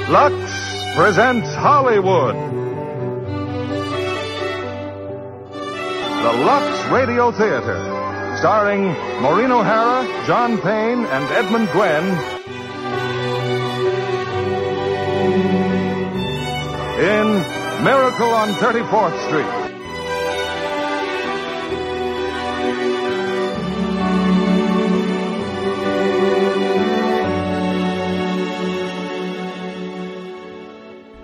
Lux presents Hollywood. The Lux Radio Theater, starring Maureen O'Hara, John Payne, and Edmund Gwenn, in Miracle on 34th Street.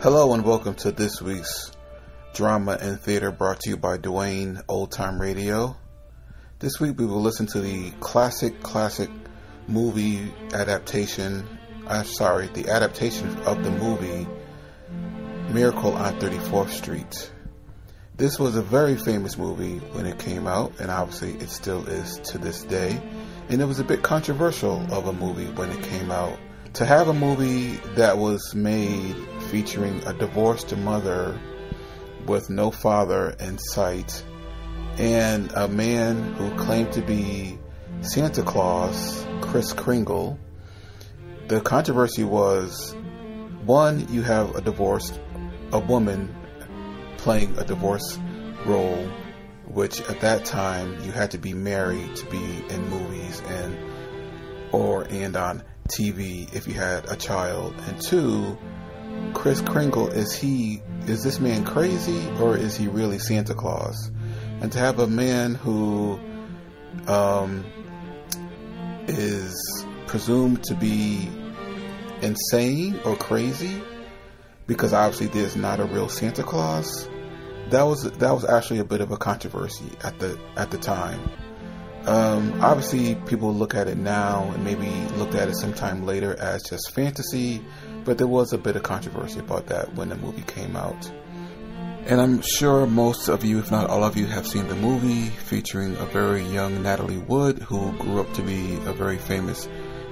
Hello and welcome to this week's Drama and Theater, brought to you by Dwayne Old Time Radio. This week we will listen to the classic movie adaptation, the adaptation of the movie Miracle on 34th Street. This was a very famous movie when it came out, and obviously it still is to this day, and it was a bit controversial of a movie when it came out. To have a movie that was made featuring a divorced mother with no father in sight and a man who claimed to be Santa Claus, Kris Kringle, the controversy was, one, you have a woman playing a divorce role, which at that time you had to be married to be in movies and on TV if you had a child. And two, Kris Kringle, is this man crazy or is he really Santa Claus? And to have a man who is presumed to be insane or crazy, because obviously there's not a real Santa Claus, that was actually a bit of a controversy at the time. Obviously people look at it now and maybe looked at it sometime later as just fantasy, but there was a bit of controversy about that when the movie came out. And I'm sure most of you, if not all of you, have seen the movie featuring a very young Natalie Wood, who grew up to be a very famous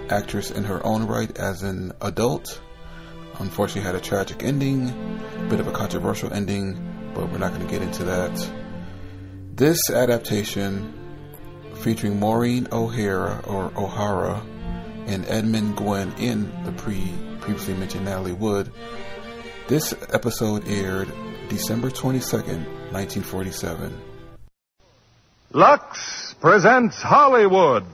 actress in her own right as an adult. Unfortunately had a tragic ending, a bit of a controversial ending, but we're not going to get into that. This adaptation, featuring Maureen O'Hara and Edmund Gwenn in the previously mentioned Natalie Wood. This episode aired December 22nd, 1947. Lux presents Hollywood.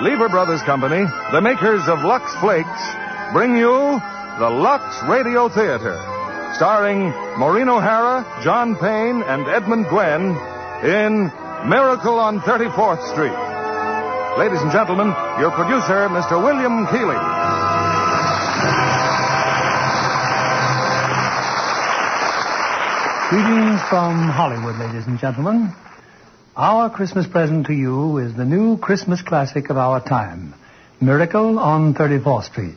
Lever Brothers Company, the makers of Lux Flakes, bring you the Lux Radio Theater, starring Maureen O'Hara, John Payne, and Edmund Gwenn in Miracle on 34th Street. Ladies and gentlemen, your producer, Mr. William Keighley. Greetings from Hollywood, ladies and gentlemen. Our Christmas present to you is the new Christmas classic of our time, Miracle on 34th Street.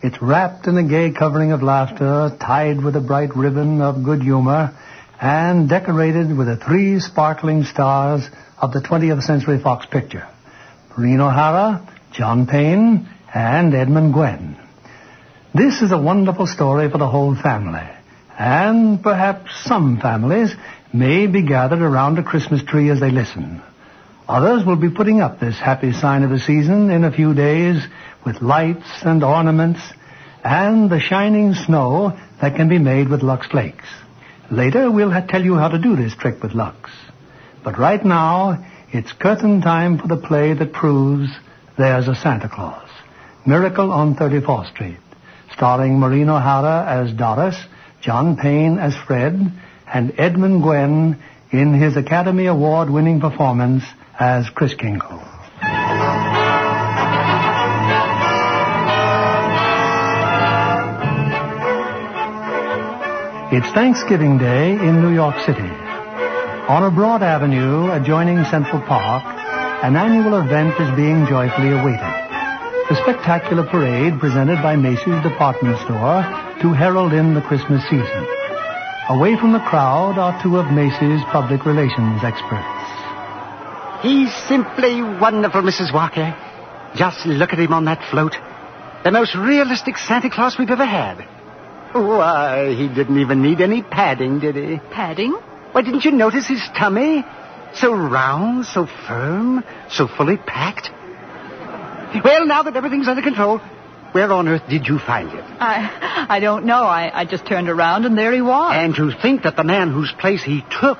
It's wrapped in a gay covering of laughter, tied with a bright ribbon of good humor, and decorated with the 3 sparkling stars of the 20th Century Fox picture: Maureen O'Hara, John Payne, and Edmund Gwenn. This is a wonderful story for the whole family, and perhaps some families may be gathered around a Christmas tree as they listen. Others will be putting up this happy sign of the season in a few days with lights and ornaments and the shining snow that can be made with Lux Flakes. Later, we'll tell you how to do this trick with Lux. But right now, it's curtain time for the play that proves there's a Santa Claus. Miracle on 34th Street, starring Maureen O'Hara as Doris, John Payne as Fred, and Edmund Gwenn in his Academy Award-winning performance as Kris Kringle. It's Thanksgiving Day in New York City. On a broad avenue adjoining Central Park, an annual event is being joyfully awaited. The spectacular parade presented by Macy's department store to herald in the Christmas season. Away from the crowd are 2 of Macy's public relations experts. He's simply wonderful, Mrs. Walker. Just look at him on that float. The most realistic Santa Claus we've ever had. Why, he didn't even need any padding, did he? Padding? Why, didn't you notice his tummy? So round, so firm, so fully packed. Well, now that everything's under control, where on earth did you find him? I don't know. I just turned around and there he was. And to think that the man whose place he took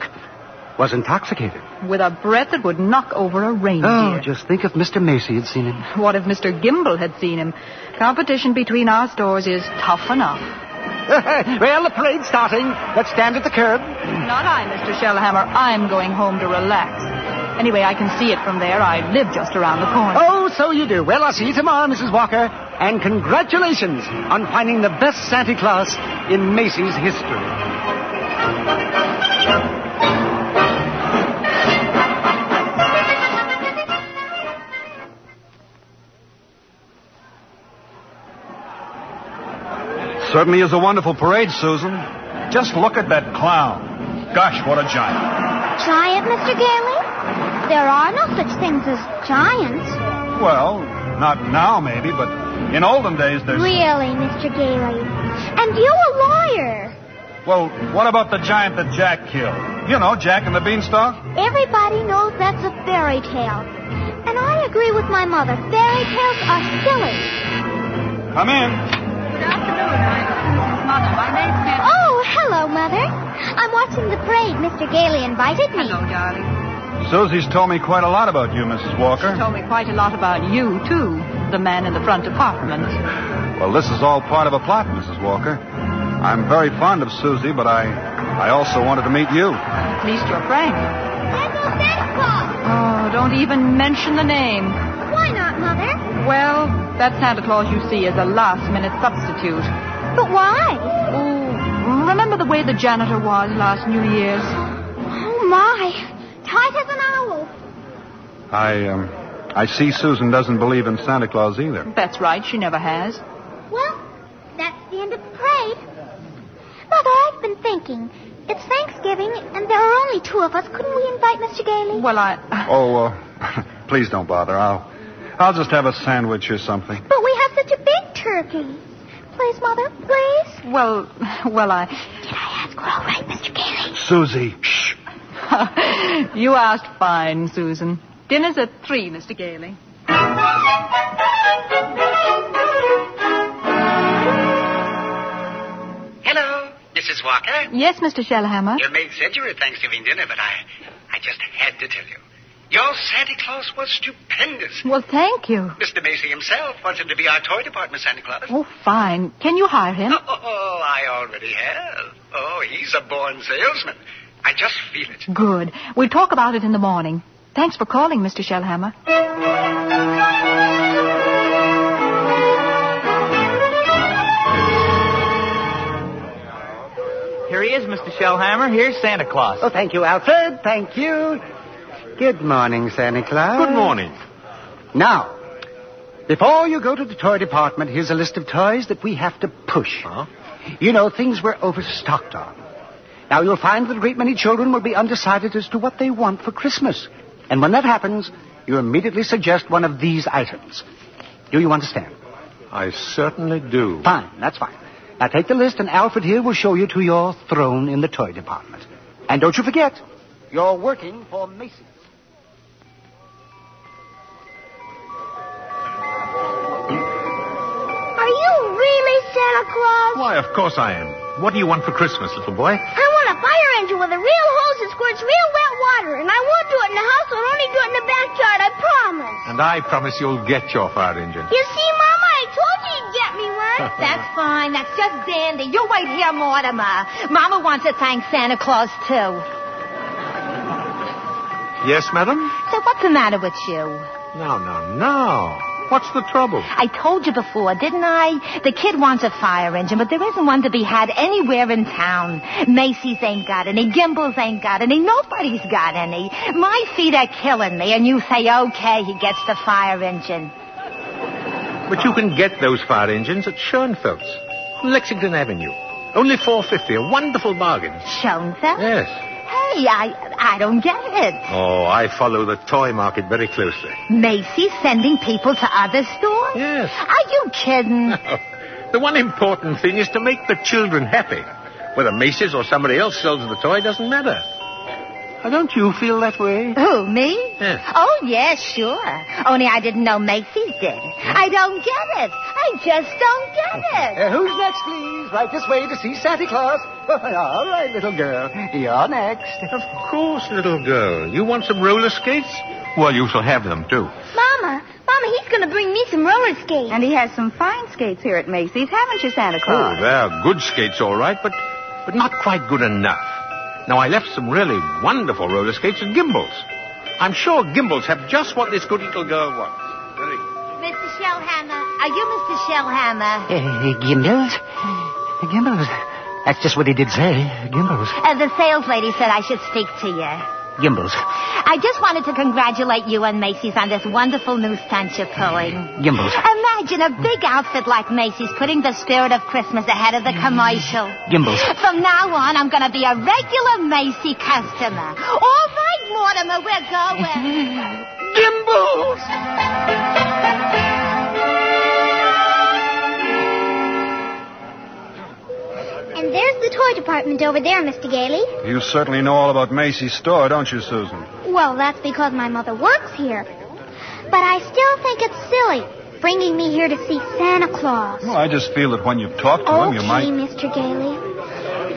was intoxicated. With a breath that would knock over a reindeer. Oh, just think if Mr. Macy had seen him. What if Mr. Gimble had seen him? Competition between our stores is tough enough. Well, the parade's starting. Let's stand at the curb. Not I, Mr. Shellhammer. I'm going home to relax. Anyway, I can see it from there. I live just around the corner. Oh, so you do. Well, I'll see you tomorrow, Mrs. Walker. And congratulations on finding the best Santa Claus in Macy's history. Certainly is a wonderful parade, Susan. Just look at that clown. Gosh, what a giant. Giant, Mr. Gailey? There are no such things as giants. Well, not now, maybe, but in olden days there's... Really, Mr. Gailey? And you a lawyer. Well, what about the giant that Jack killed? You know, Jack and the Beanstalk? Everybody knows that's a fairy tale. And I agree with my mother. Fairy tales are silly. Come in. Good afternoon. Mother, my name's Ned. Oh, hello, Mother. I'm watching the parade. Mr. Gailey invited me. Hello, darling. Susie's told me quite a lot about you, Mrs. Walker. She told me quite a lot about you, too. The man in the front apartment. Well, this is all part of a plot, Mrs. Walker. I'm very fond of Susie, but I also wanted to meet you. At least you're frank. There's no Santa Claus. Oh, don't even mention the name. Why not, Mother? Well, that Santa Claus you see is a last-minute substitute. But why? Oh, remember the way the janitor was last New Year's? Oh, my. Tight as an owl. I see Susan doesn't believe in Santa Claus either. That's right, she never has. Well, that's the end of the parade. Mother, I've been thinking. It's Thanksgiving, and there are only two of us. Couldn't we invite Mr. Gailey? Well, Please don't bother. I'll just have a sandwich or something. But we have such a big turkey. Please, Mother, please. Well, Did I ask her all right, Mr. Gailey? Susie, shh. You asked fine, Susan. Dinner's at 3, Mr. Gailey. Hello, Mrs. Walker. Yes, Mr. Shellhammer. Your maid said you were at Thanksgiving dinner, but I just had to tell you. Your Santa Claus was stupendous. Well, thank you. Mr. Macy himself wants him to be our toy department Santa Claus. Oh, fine. Can you hire him? Oh, I already have. Oh, he's a born salesman. I just feel it. Good. We'll talk about it in the morning. Thanks for calling, Mr. Shellhammer. Here he is, Mr. Shellhammer. Here's Santa Claus. Oh, thank you, Alfred. Thank you. Good morning, Santa Claus. Good morning. Now, before you go to the toy department, here's a list of toys that we have to push. Huh? You know, things we're overstocked on. Now, you'll find that a great many children will be undecided as to what they want for Christmas. And when that happens, you immediately suggest one of these items. Do you understand? I certainly do. Fine, that's fine. Now, take the list, and Alfred here will show you to your throne in the toy department. And don't you forget, you're working for Macy's. Are you really Santa Claus? Why, of course I am. What do you want for Christmas, little boy? I want a fire engine with a real hose that squirts real wet water. And I won't do it in the house. I'll only do it in the backyard. I promise. And I promise you'll get your fire engine. You see, Mama, I told you you'd get me one. That's fine. That's just dandy. You wait here, Mortimer. Mama wants to thank Santa Claus, too. Yes, madam? So what's the matter with you? No. What's the trouble? I told you before, didn't I? The kid wants a fire engine, but there isn't one to be had anywhere in town. Macy's ain't got any. Gimbel's ain't got any. Nobody's got any. My feet are killing me, and you say, okay, he gets the fire engine. But you can get those fire engines at Schoenfeld's, Lexington Avenue. Only $4.50, a wonderful bargain. Schoenfeld? Yes. Hey, I don't get it. Oh, I follow the toy market very closely. Macy's sending people to other stores? Yes. Are you kidding? The one important thing is to make the children happy. Whether Macy's or somebody else sells the toy doesn't matter. Don't you feel that way? Who, me? Yes. Oh, yes, sure. Only I didn't know Macy's did. I don't get it. I just don't get it. Who's next, please? Right this way to see Santa Claus. All right, little girl. You're next. Of course, little girl. You want some roller skates? Well, you shall have them, too. Mama, he's going to bring me some roller skates. And he has some fine skates here at Macy's, haven't you, Santa Claus? Oh, they're good skates, all right, but not quite good enough. Now, I left some really wonderful roller skates at Gimbel's. I'm sure Gimbel's have just what this good little girl wants. Very good. Mr. Shellhammer, are you Mr. Shellhammer? Gimbals? Gimbals? That's just what he did say. Gimbals. The sales lady said I should speak to you. Gimbals. I just wanted to congratulate you and Macy's on this wonderful new stunt you're pulling. Gimbals. Imagine a big outfit like Macy's putting the spirit of Christmas ahead of the commercial. Gimbals. From now on, I'm going to be a regular Macy customer. All right, Mortimer, we're going. Gimbals! And there's the toy department over there, Mr. Gailey. You certainly know all about Macy's store, don't you, Susan? Well, that's because my mother works here. But I still think it's silly bringing me here to see Santa Claus. Well, I just feel that when you've talked to him, you might... Okay, Mr. Gailey.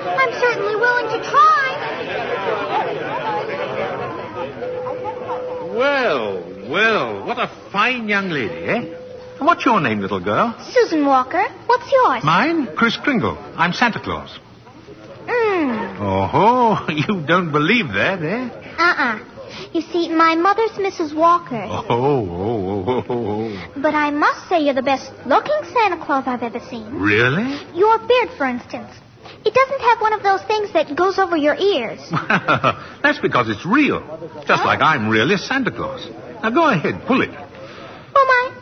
I'm certainly willing to try. Well, what a fine young lady, eh? And what's your name, little girl? Susan Walker. What's yours? Mine? Kris Kringle. I'm Santa Claus. Oh, you don't believe that, eh? You see, my mother's Mrs. Walker. Oh. But I must say you're the best-looking Santa Claus I've ever seen. Really? Your beard, for instance. It doesn't have one of those things that goes over your ears. That's because it's real. Just like I'm really Santa Claus. Now go ahead, pull it. Oh,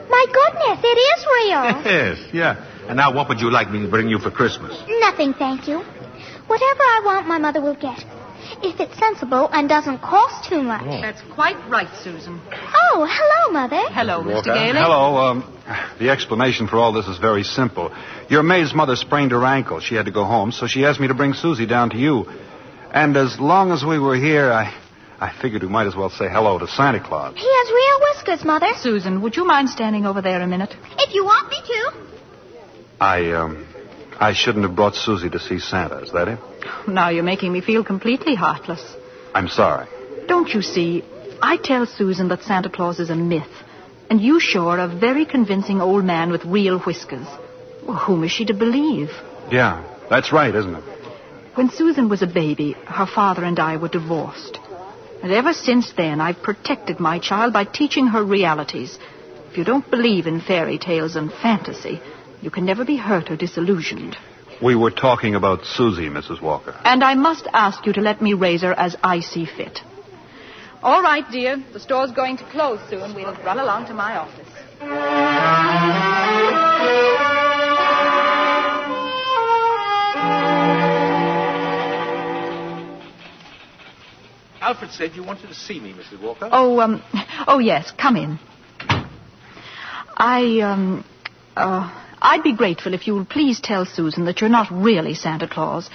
my goodness, it is real. Yes, yeah. And now what would you like me to bring you for Christmas? Nothing, thank you. Whatever I want, my mother will get. If it's sensible and doesn't cost too much. That's quite right, Susan. Oh, hello, Mother. Hello, Mr. Gailey. Hello. The explanation for all this is very simple. Your maid's mother sprained her ankle. She had to go home, so she asked me to bring Susie down to you. And as long as we were here, I figured we might as well say hello to Santa Claus. He has real whiskers, Mother. Susan, would you mind standing over there a minute? If you want me to. I shouldn't have brought Susie to see Santa, is that it? Now you're making me feel completely heartless. I'm sorry. Don't you see, I tell Susan that Santa Claus is a myth, and you sure are a very convincing old man with real whiskers. Well, whom is she to believe? Yeah, that's right, isn't it? When Susan was a baby, her father and I were divorced. And ever since then, I've protected my child by teaching her realities. If you don't believe in fairy tales and fantasy, you can never be hurt or disillusioned. We were talking about Susie, Mrs. Walker. And I must ask you to let me raise her as I see fit. All right, dear. The store's going to close soon. We'll run along to my office. Alfred said you wanted to see me, Mrs. Walker. Oh, yes. Come in. I'd be grateful if you would please tell Susan that you're not really Santa Claus,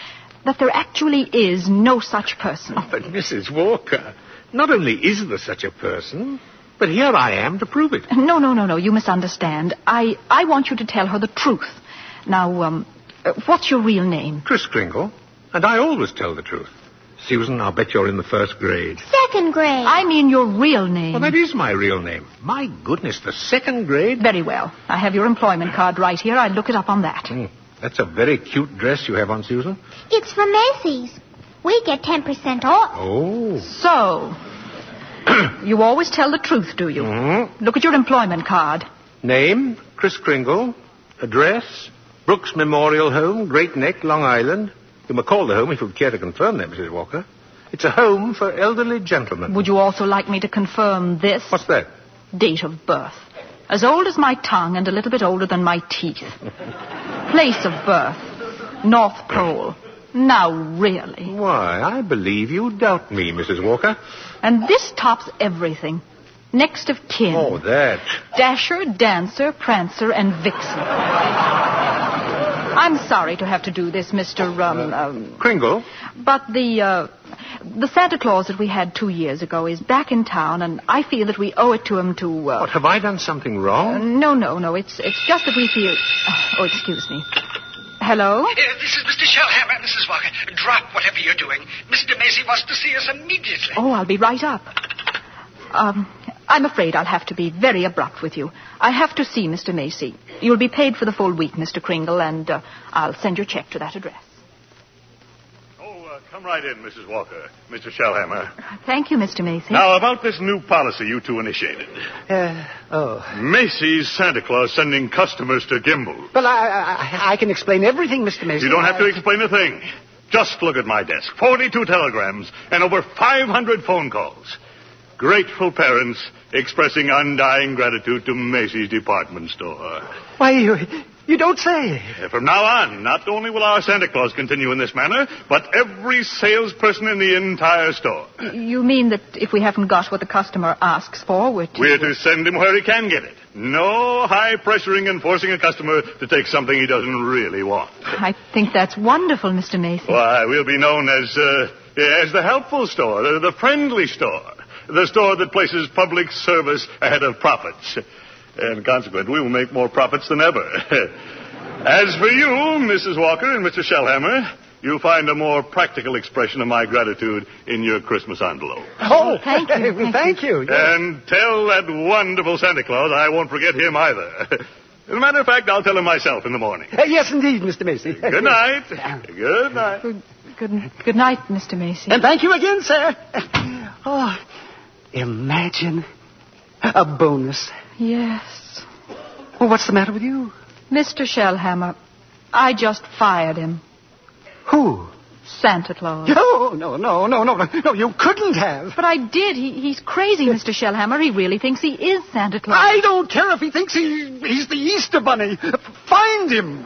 that there actually is no such person. Oh, but Mrs. Walker, not only is there such a person, but here I am to prove it. No, you misunderstand. I want you to tell her the truth. Now, what's your real name? Kris Kringle, and I always tell the truth. Susan, I'll bet you're in the first grade. Second grade. I mean your real name. Well, that is my real name. My goodness, the second grade? Very well. I have your employment card right here. I'll look it up on that. That's a very cute dress you have on, Susan. It's from Macy's. We get 10% off. Oh. So, you always tell the truth, do you? Mm-hmm. Look at your employment card. Name, Kris Kringle. Address, Brooks Memorial Home, Great Neck, Long Island. You may call the home if you would care to confirm that, Mrs. Walker. It's a home for elderly gentlemen. Would you also like me to confirm this? What's that? Date of birth. As old as my tongue and a little bit older than my teeth. Place of birth. North Pole. Now, really. Why, I believe you doubt me, Mrs. Walker. And this tops everything. Next of kin. Oh, that. Dasher, Dancer, Prancer, and Vixen. I'm sorry to have to do this, Mr. Kringle? But the The Santa Claus that we had 2 years ago is back in town, and I feel that we owe it to him to... What, have I done something wrong? No. It's just that we feel... Oh, excuse me. Hello? This is Mr. Shellhammer, Mrs. Walker. Drop whatever you're doing. Mr. Macy wants to see us immediately. Oh, I'll be right up. I'm afraid I'll have to be very abrupt with you. I have to see Mr. Macy. You'll be paid for the full week, Mr. Kringle, and I'll send your check to that address. Come right in, Mrs. Walker. Mr. Shellhammer. Thank you, Mr. Macy. Now, about this new policy you two initiated. Macy's Santa Claus sending customers to Gimbel. Well, I can explain everything, Mr. Macy. You don't have to explain a thing. Just look at my desk. 42 telegrams and over 500 phone calls. Grateful parents expressing undying gratitude to Macy's department store. Why, you don't say. From now on, not only will our Santa Claus continue in this manner, but every salesperson in the entire store. You mean that if we haven't got what the customer asks for, we're to send him where he can get it. No high-pressuring and forcing a customer to take something he doesn't really want. I think that's wonderful, Mr. Macy. Why, we'll be known as the helpful store, the friendly store. The store that places public service ahead of profits. And consequently, we will make more profits than ever. As for you, Mrs. Walker and Mr. Shellhammer, you'll find a more practical expression of my gratitude in your Christmas envelope. Oh, thank you. Thank you. And tell that wonderful Santa Claus I won't forget him either. As a matter of fact, I'll tell him myself in the morning. Yes, indeed, Mr. Macy. Good night. Good night. Good night, Mr. Macy. And thank you again, sir. Oh, imagine a bonus. Yes. Well, what's the matter with you? Mr. Shellhammer, I just fired him. Who? Santa Claus. No, you couldn't have. But I did. He's crazy, Mr. Shellhammer. He really thinks he is Santa Claus. I don't care if he thinks he's the Easter Bunny. Find him.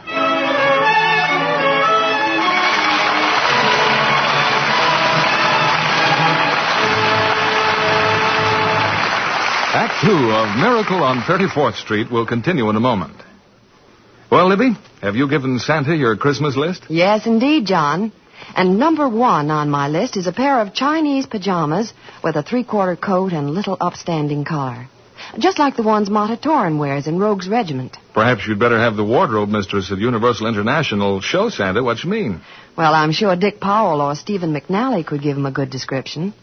Act 2 of Miracle on 34th Street will continue in a moment. Well, Libby, have you given Santa your Christmas list? Yes, indeed, John. And number 1 on my list is a pair of Chinese pajamas with a 3/4 coat and little upstanding collar. Just like the ones Mata Torin wears in Rogue's Regiment. Perhaps you'd better have the wardrobe mistress at Universal International show Santa what you mean. Well, I'm sure Dick Powell or Stephen McNally could give him a good description.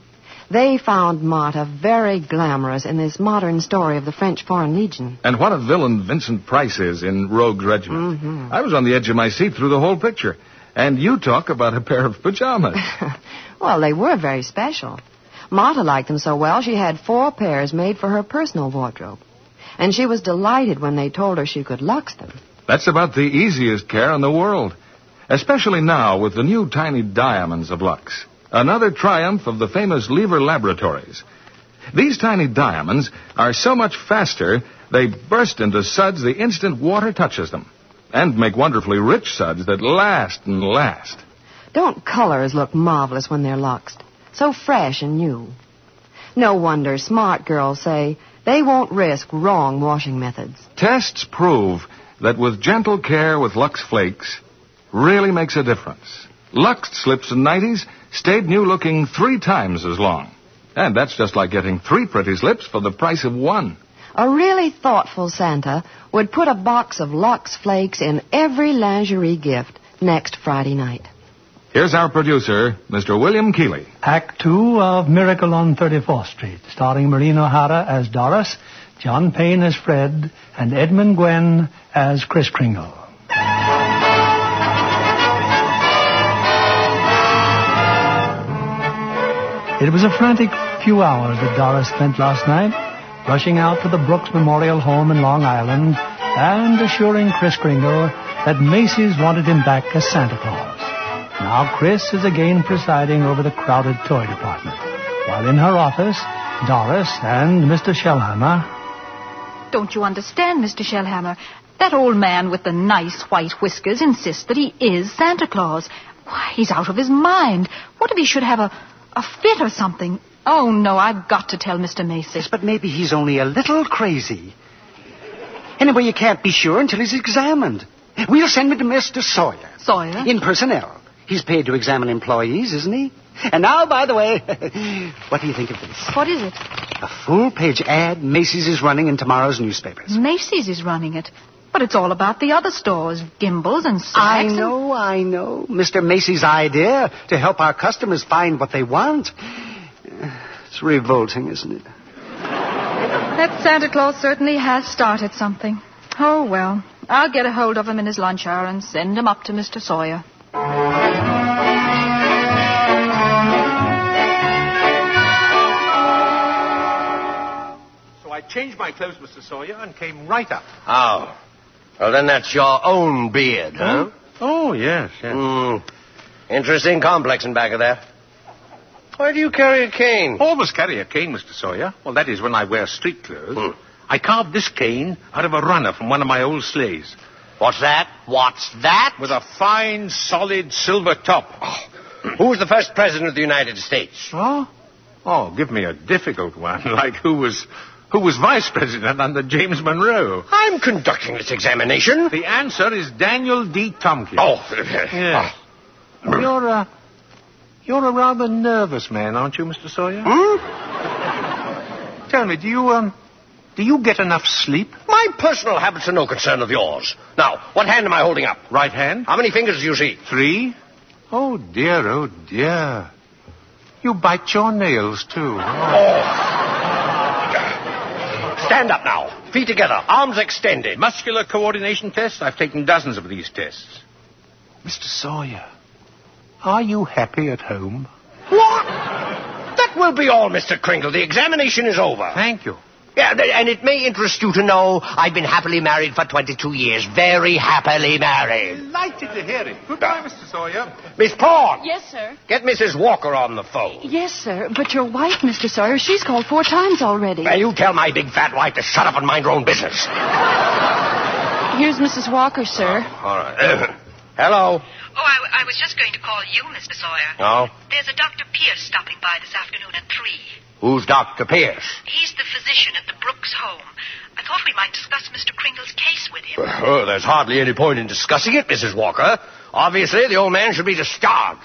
They found Mata very glamorous in this modern story of the French Foreign Legion. And what a villain Vincent Price is in Rogue's Regiment. Mm-hmm. I was on the edge of my seat through the whole picture. And you talk about a pair of pajamas. Well, they were very special. Mata liked them so well, she had 4 pairs made for her personal wardrobe. And she was delighted when they told her she could lux them. That's about the easiest care in the world. Especially now with the new tiny diamonds of Lux. Another triumph of the famous Lever Laboratories. These tiny diamonds are so much faster, they burst into suds the instant water touches them. And make wonderfully rich suds that last and last. Don't colors look marvelous when they're luxed? So fresh and new. No wonder smart girls say they won't risk wrong washing methods. Tests prove that with gentle care with Lux Flakes really makes a difference. Lux slips and nighties stayed new looking 3 times as long. And that's just like getting 3 pretty slips for the price of 1. A really thoughtful Santa would put a box of Lux Flakes in every lingerie gift next Friday night. Here's our producer, Mr. William Keeley. Act 2 of Miracle on 34th Street, starring Maureen O'Hara as Doris, John Payne as Fred, and Edmund Gwenn as Kris Kringle. It was a frantic few hours that Doris spent last night, rushing out to the Brooks Memorial Home in Long Island and assuring Kris Kringle that Macy's wanted him back as Santa Claus. Now Kris is again presiding over the crowded toy department, while in her office, Doris and Mr. Shellhammer... Don't you understand, Mr. Shellhammer? That old man with the nice white whiskers insists that he is Santa Claus. Why, he's out of his mind. What if he should have a fit or something? Oh, no, I've got to tell Mr. Macy. Yes, but maybe he's only a little crazy. Anyway, you can't be sure until he's examined. We'll send him to Mr. Sawyer. Sawyer? In personnel. He's paid to examine employees, isn't he? And now, by the way, what do you think of this? What is it? A full-page ad Macy's is running in tomorrow's newspapers. Macy's is running it. But it's all about the other stores, Gimbals and Saks. I know. Mr. Macy's idea to help our customers find what they want. It's revolting, isn't it? That Santa Claus certainly has started something. Oh, well, I'll get a hold of him in his lunch hour and send him up to Mr. Sawyer. So I changed my clothes, Mr. Sawyer, and came right up. Oh. Well, then that's your own beard, huh? Oh, yes. Interesting complex in back of there. Why do you carry a cane? Always carry a cane, Mr. Sawyer. Well, that is when I wear street clothes. I carved this cane out of a runner from one of my old sleighs. What's that? With a fine, solid silver top. Who was the first president of the United States? Oh, give me a difficult one, like who was vice president under James Monroe? I'm conducting this examination. The answer is Daniel D. Tompkins. Oh. Yes. You're a rather nervous man, aren't you, Mr. Sawyer? Tell me, do you get enough sleep? My personal habits are no concern of yours. Now, what hand am I holding up? Right hand. How many fingers do you see? 3. Oh, dear. You bite your nails, too. Stand up now. Feet together. Arms extended. Muscular coordination tests? I've taken dozens of these tests. Mr. Sawyer, are you happy at home? What? That will be all, Mr. Kringle. The examination is over. Thank you. Yeah, and it may interest you to know I've been happily married for 22 years. Very happily married. Delighted to hear it. Goodbye, Mr. Sawyer. Miss Pawn. Yes, sir. Get Mrs. Walker on the phone. Yes, sir. But your wife, Mr. Sawyer, she's called 4 times already. Well, you tell my big fat wife to shut up and mind her own business. Here's Mrs. Walker, sir. All right. Hello. Oh, I was just going to call you, Mr. Sawyer. Oh? There's a Dr. Pierce stopping by this afternoon at 3. Who's Dr. Pierce? He's the physician at the Brooks home. I thought we might discuss Mr. Kringle's case with him. Well, there's hardly any point in discussing it, Mrs. Walker. Obviously, the old man should be discharged.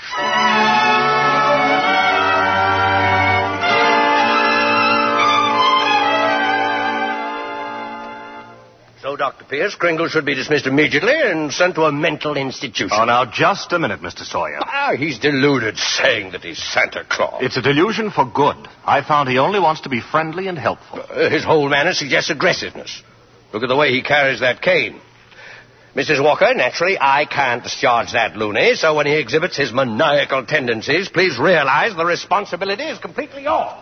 So, Dr. Pierce, Kringle should be dismissed immediately and sent to a mental institution. Oh, now, just a minute, Mr. Sawyer. He's deluded, saying that he's Santa Claus. It's a delusion for good. I found he only wants to be friendly and helpful. His whole manner suggests aggressiveness. Look at the way he carries that cane. Mrs. Walker, naturally, I can't discharge that loony, so when he exhibits his maniacal tendencies, please realize the responsibility is completely yours.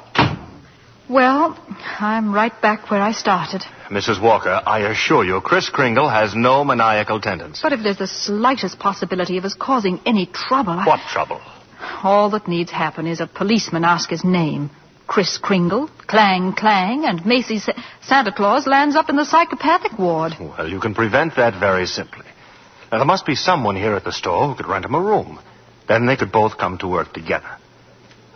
Well, I'm right back where I started. Mrs. Walker, I assure you, Kris Kringle has no maniacal tendency. But if there's the slightest possibility of us causing any trouble... What trouble? All that needs happen is a policeman ask his name. Kris Kringle, clang, clang, and Macy's Santa Claus lands up in the psychopathic ward. Well, you can prevent that very simply. Now, there must be someone here at the store who could rent him a room. Then they could both come to work together.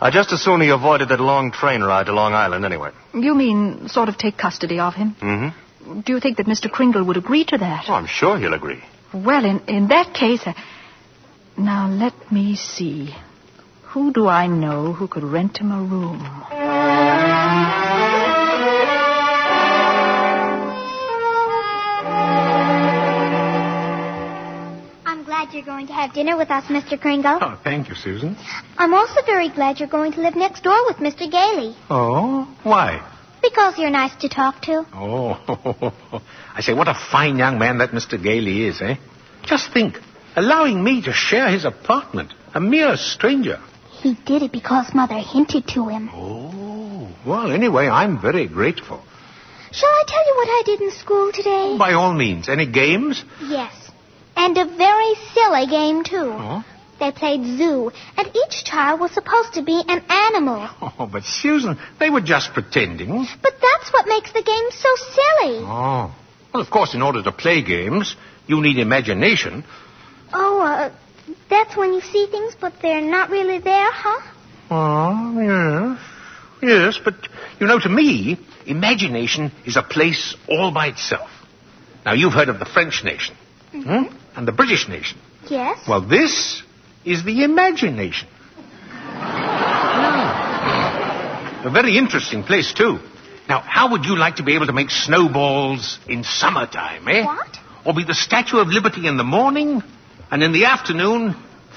I'd just as soon he avoided that long train ride to Long Island anyway. You mean sort of take custody of him? Mm-hmm. Do you think that Mr. Kringle would agree to that? Oh, I'm sure he'll agree. Well, in that case... Now, let me see. Who do I know who could rent him a room? I'm glad you're going to have dinner with us, Mr. Kringle. Oh, thank you, Susan. I'm also very glad you're going to live next door with Mr. Gailey. Oh? Why? Because you're nice to talk to. Oh, I say, what a fine young man that Mr. Gailey is, eh? Just think, allowing me to share his apartment, a mere stranger. He did it because Mother hinted to him. Oh, well, anyway, I'm very grateful. Shall I tell you what I did in school today? By all means. Any games? Yes. And a very silly game, too. Oh? They played zoo, and each child was supposed to be an animal. Oh, but Susan, they were just pretending. But that's what makes the game so silly. Oh. Well, of course, in order to play games, you need imagination. Oh, that's when you see things, but they're not really there, huh? Oh, yes. Yes, but, you know, to me, imagination is a place all by itself. Now, you've heard of the French nation. Mm-hmm. And the British nation. Yes. Well, this is the imagination. A very interesting place, too. Now, how would you like to be able to make snowballs in summertime, eh? What? Or be the Statue of Liberty in the morning, and in the afternoon,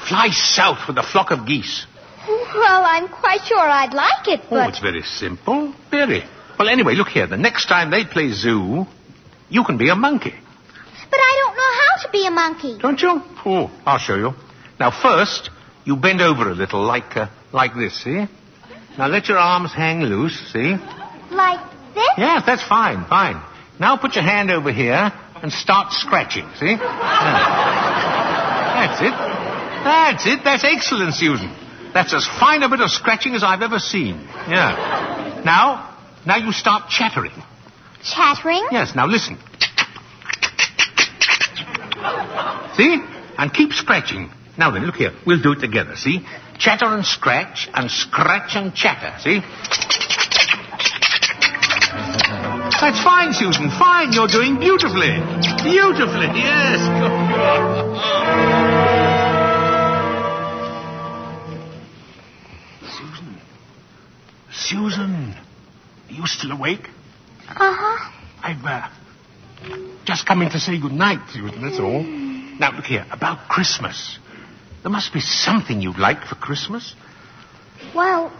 fly south with a flock of geese? Well, I'm quite sure I'd like it, but... Oh, it's very simple. Very. Well, anyway, look here. The next time they play zoo, you can be a monkey. But I don't know how to be a monkey. Don't you? Oh, I'll show you. Now, first, you bend over a little, like this, see? Now, let your arms hang loose, see? Like this? Yes, that's fine, fine. Now, put your hand over here and start scratching, see? Yeah. That's it. That's it. That's excellent, Susan. That's as fine a bit of scratching as I've ever seen. Yeah. Now you start chattering. Chattering? Yes, now listen. See? And keep scratching. Now then, look here. We'll do it together, see? Chatter and scratch and chatter, see? That's fine, Susan. Fine. You're doing beautifully. Beautifully, yes. Susan, are you still awake? Uh-huh. I've just come in to say good night, Susan, that's all. Now, look here, about Christmas. There must be something you'd like for Christmas. Well,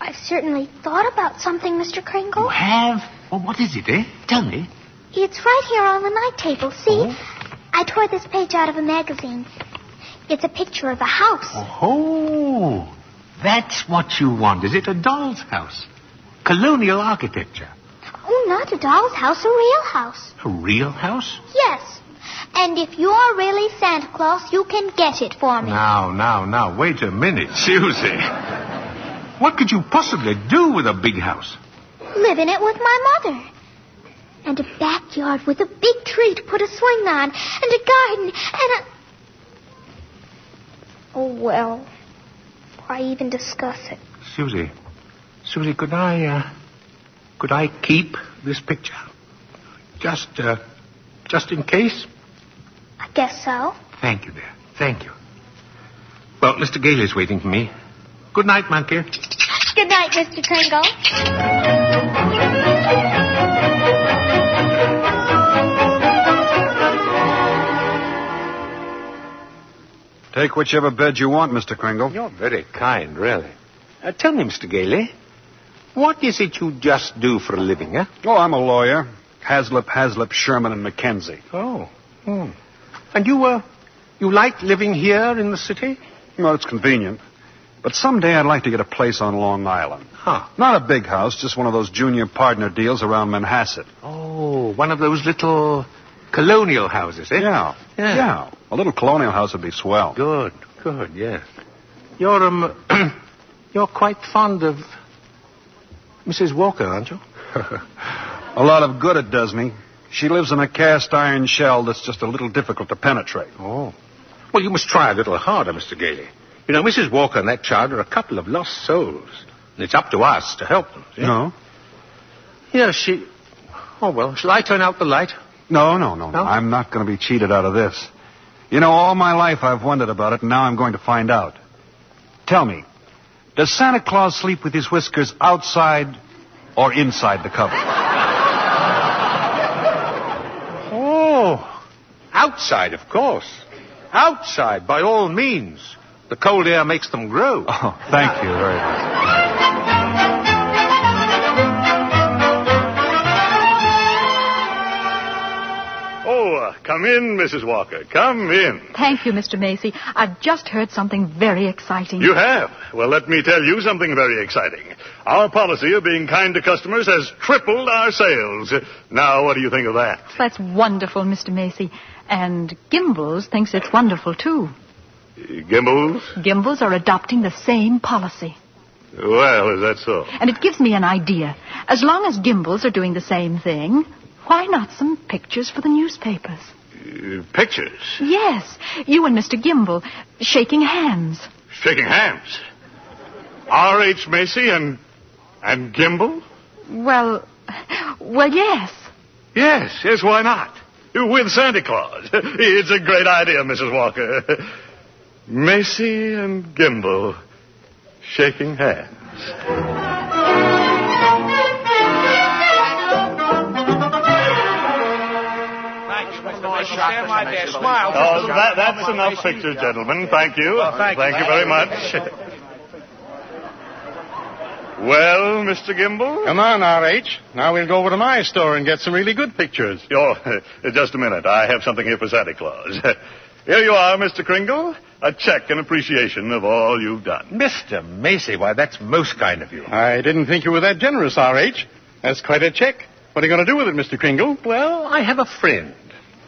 I've certainly thought about something, Mr. Kringle. You have? Well, what is it, eh? Tell me. It's right here on the night table, see? Oh. I tore this page out of a magazine. It's a picture of a house. Oh, that's what you want, is it? A doll's house? Colonial architecture? Oh, not a doll's house, a real house. A real house? Yes. And if you're really Santa Claus, you can get it for me. Now, wait a minute, Susie. What could you possibly do with a big house? Live in it with my mother. And a backyard with a big tree to put a swing on, and a garden, and a... Oh, well, why even discuss it? Susie, could I keep this picture? Just in case? I guess so. Thank you, dear. Thank you. Well, Mr. Gailey's waiting for me. Good night, monkey. Good night, Mr. Kringle. Take whichever bed you want, Mr. Kringle. You're very kind, really. Tell me, Mr. Gailey, what is it you just do for a living, eh? Oh, I'm a lawyer. Haslip, Sherman, and Mackenzie. Oh. And you like living here in the city? Well, it's convenient. But someday I'd like to get a place on Long Island. Huh. Not a big house, just one of those junior partner deals around Manhasset. Oh, one of those little colonial houses, eh? Yeah. A little colonial house would be swell. Good, yes. You're, you're quite fond of Mrs. Walker, aren't you? A lot of good it does me. She lives in a cast iron shell that's just a little difficult to penetrate. Oh. Well, you must try a little harder, Mr. Gailey. You know, Mrs. Walker and that child are a couple of lost souls. And it's up to us to help them. See? No? Yeah, Oh, well, shall I turn out the light? No. I'm not going to be cheated out of this. You know, all my life I've wondered about it, and now I'm going to find out. Tell me, does Santa Claus sleep with his whiskers outside or inside the cover? Oh, outside, of course. Outside, by all means. The cold air makes them grow. Oh, thank you very much. Come in, Mrs. Walker. Come in. Thank you, Mr. Macy. I've just heard something very exciting. You have? Well, let me tell you something very exciting. Our policy of being kind to customers has tripled our sales. Now, what do you think of that? That's wonderful, Mr. Macy. And Gimbals thinks it's wonderful, too. Gimbals? Gimbals are adopting the same policy. Well, is that so? And it gives me an idea. As long as Gimbals are doing the same thing, why not some pictures for the newspapers? Pictures? Yes. You and Mr. Gimbal shaking hands. Shaking hands? R.H. Macy and Gimbal? Well, yes. Yes, why not? With Santa Claus. It's a great idea, Mrs. Walker. Macy and Gimbal shaking hands. my dear. Smile. Oh, that's enough pictures, gentlemen. Thank you. Well, thank you very much. Well, Mr. Gimble? Come on, R.H. Now we'll go over to my store and get some really good pictures. Oh, just a minute. I have something here for Santa Claus. Here you are, Mr. Kringle. A check in appreciation of all you've done. Mr. Macy, why, that's most kind of you. I didn't think you were that generous, R.H. That's quite a check. What are you going to do with it, Mr. Kringle? Well, I have a friend,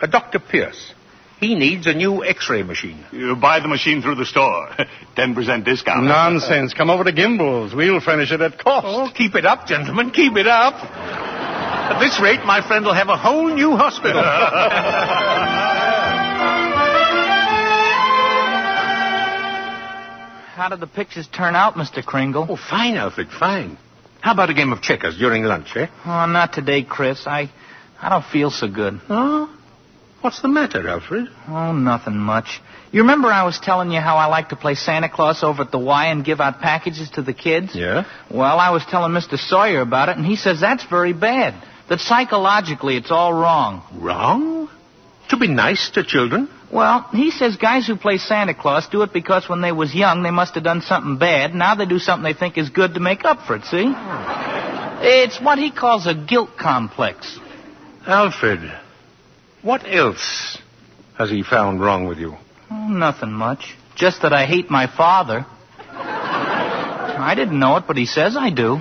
a Dr. Pierce. He needs a new X-ray machine. You buy the machine through the store. 10% discount. Nonsense. Come over to Gimbel's. We'll furnish it at cost. Oh, keep it up, gentlemen. Keep it up. At this rate, my friend will have a whole new hospital. How did the pictures turn out, Mr. Kringle? Oh, fine, Alfred, fine. How about a game of checkers during lunch, eh? Oh, not today, Chris. I don't feel so good. Oh? What's the matter, Alfred? Oh, nothing much. You remember I was telling you how I like to play Santa Claus over at the Y and give out packages to the kids? Yeah? Well, I was telling Mr. Sawyer about it, and he says that's very bad. That psychologically it's all wrong. Wrong? To be nice to children? Well, he says guys who play Santa Claus do it because when they was young they must have done something bad. Now they do something they think is good to make up for it, see? It's what he calls a guilt complex. Alfred, what else has he found wrong with you? Oh, nothing much. Just that I hate my father. I didn't know it, but he says I do.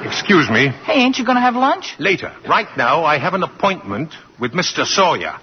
Excuse me. Hey, ain't you going to have lunch? Later. Right now, I have an appointment with Mr. Sawyer.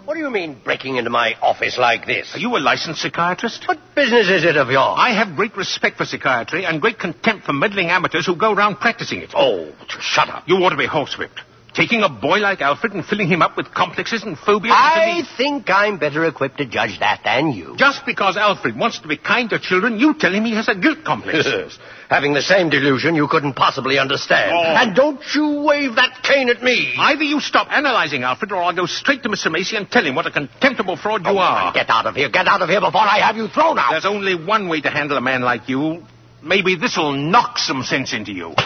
What do you mean, breaking into my office like this? Are you a licensed psychiatrist? What business is it of yours? I have great respect for psychiatry and great contempt for meddling amateurs who go around practicing it. Oh, shut up. You ought to be horsewhipped. Taking a boy like Alfred and filling him up with complexes and phobias... I think I'm better equipped to judge that than you. Just because Alfred wants to be kind to children, you tell him he has a guilt complex. Yes. Having the same delusion you couldn't possibly understand. Oh. And don't you wave that cane at me. Either you stop analyzing Alfred, or I'll go straight to Mr. Macy and tell him what a contemptible fraud you are. Get out of here. Get out of here before I have you thrown out. There's only one way to handle a man like you. Maybe this'll knock some sense into you.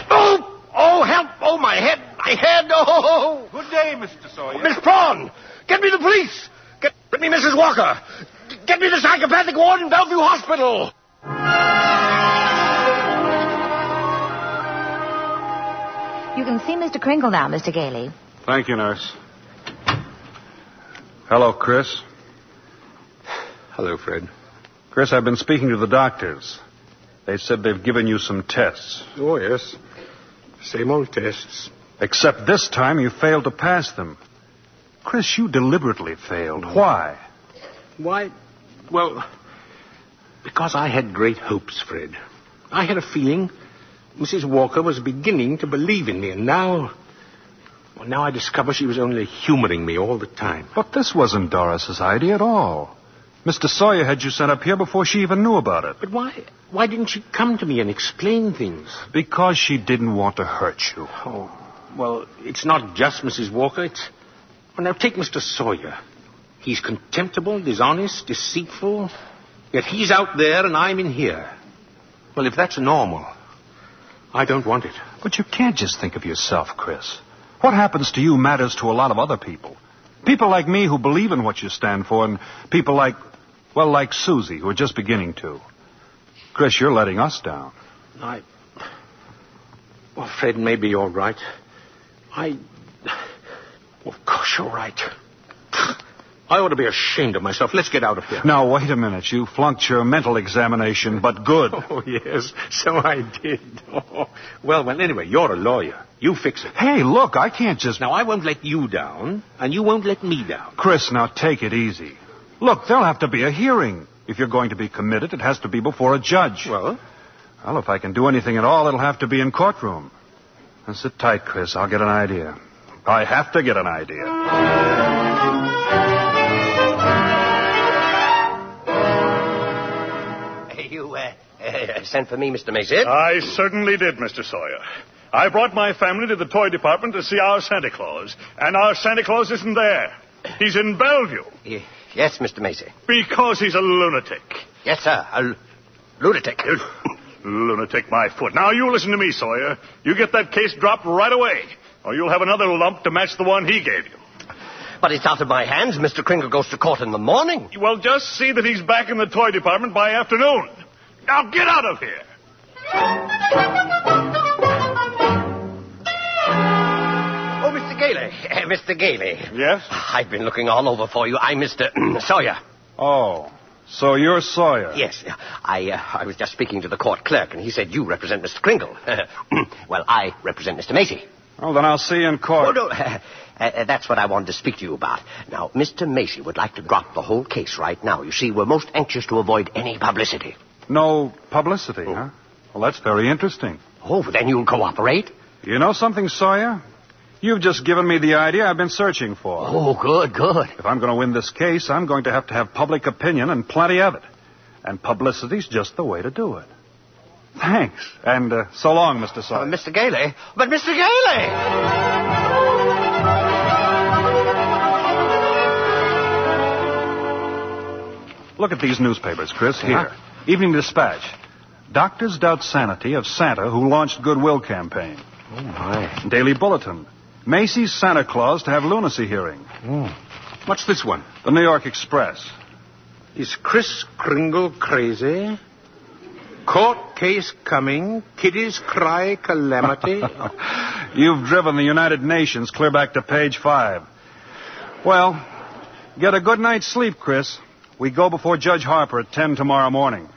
Oh, help! Oh, my head! My head! Oh! Good day, Mr. Sawyer. Miss Prawn! Get me the police! Get me Mrs. Walker! Get me the psychopathic ward in Bellevue Hospital! You can see Mr. Kringle now, Mr. Gailey. Thank you, nurse. Hello, Chris. Hello, Fred. Chris, I've been speaking to the doctors. They said they've given you some tests. Oh, yes. Same old tests. Except this time you failed to pass them. Chris, you deliberately failed. Why? Why? Well, because I had great hopes, Fred. I had a feeling Mrs. Walker was beginning to believe in me, and now I discover she was only humoring me all the time. But this wasn't Doris's idea at all. Mr. Sawyer had you sent up here before she even knew about it. But why didn't she come to me and explain things? Because she didn't want to hurt you. Oh, well, it's not just Mrs. Walker. Well, now, take Mr. Sawyer. He's contemptible, dishonest, deceitful, yet he's out there and I'm in here. Well, if that's normal, I don't want it. But you can't just think of yourself, Chris. What happens to you matters to a lot of other people. People like me who believe in what you stand for, and people like Susie, who are just beginning to. Chris, you're letting us down. Well, Fred, maybe you're right. Of course you're right. I ought to be ashamed of myself. Let's get out of here. Now, wait a minute. You flunked your mental examination, but good. Oh, yes, so I did. Oh. Well, anyway, you're a lawyer. You fix it. Hey, look, I can't just... Now, I won't let you down, and you won't let me down. Chris, now take it easy. Look, there'll have to be a hearing. If you're going to be committed, it has to be before a judge. Well, if I can do anything at all, it'll have to be in courtroom. Now, sit tight, Chris. I'll get an idea. I have to get an idea. You sent for me, Mr. Macy? I certainly did, Mr. Sawyer. I brought my family to the toy department to see our Santa Claus, and our Santa Claus isn't there. He's in Bellevue. Yes, Mr. Macy. Because he's a lunatic. Yes, sir, a lunatic. Lunatic, my foot. Now, you listen to me, Sawyer. You get that case dropped right away, or you'll have another lump to match the one he gave you. But it's out of my hands. Mr. Kringle goes to court in the morning. Well, just see that he's back in the toy department by afternoon. Now, get out of here. Oh, Mr. Gailey. Mr. Gailey. Yes? I've been looking all over for you. I'm Mr. Sawyer. Oh, so you're Sawyer? Yes. I was just speaking to the court clerk, and he said you represent Mr. Kringle. Well, I represent Mr. Macy. Oh, then I'll see you in court. Oh, no. That's what I wanted to speak to you about. Now, Mr. Macy would like to drop the whole case right now. You see, we're most anxious to avoid any publicity. No publicity, huh? Well, that's very interesting. Oh, then you'll cooperate? You know something, Sawyer? You've just given me the idea I've been searching for. Oh, good. If I'm going to win this case, I'm going to have public opinion and plenty of it. And publicity's just the way to do it. Thanks. And so long, Mr. Sawyer. Mr. Gailey? But Mr. Gailey! Look at these newspapers, Chris. Here. Evening Dispatch. Doctors doubt sanity of Santa who launched Goodwill campaign. Oh, my. Daily Bulletin. Macy's Santa Claus to have lunacy hearing. What's this one? The New York Express. Is Kris Kringle crazy? Court case coming. Kiddies cry calamity. You've driven the United Nations clear back to page 5. Well, get a good night's sleep, Chris. We go before Judge Harper at 10 tomorrow morning.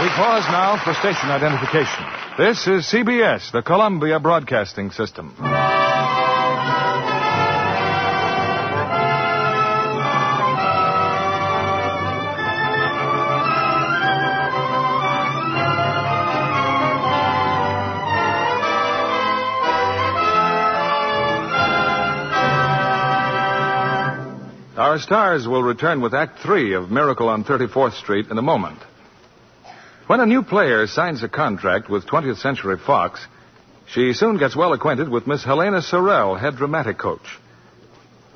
We pause now for station identification. This is CBS, the Columbia Broadcasting System. Our stars will return with Act 3 of Miracle on 34th Street in a moment. When a new player signs a contract with 20th Century Fox, she soon gets well acquainted with Miss Helena Sorrell, head dramatic coach.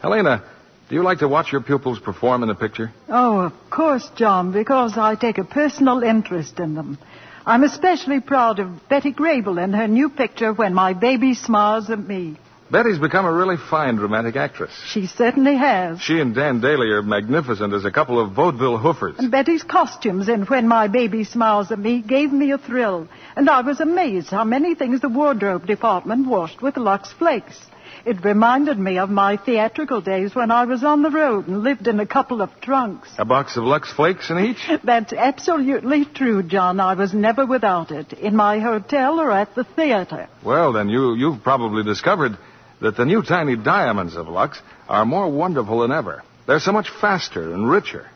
Helena, do you like to watch your pupils perform in a picture? Oh, of course, John, because I take a personal interest in them. I'm especially proud of Betty Grable in her new picture, When My Baby Smiles at Me. Betty's become a really fine dramatic actress. She certainly has. She and Dan Daly are magnificent as a couple of vaudeville hoofers. And Betty's costumes in When My Baby Smiles at Me gave me a thrill. And I was amazed how many things the wardrobe department washed with Lux Flakes. It reminded me of my theatrical days when I was on the road and lived in a couple of trunks. A box of Lux Flakes in each? That's absolutely true, John. I was never without it, in my hotel or at the theater. Well, then you've probably discovered that the new tiny diamonds of Lux are more wonderful than ever. They're so much faster and richer.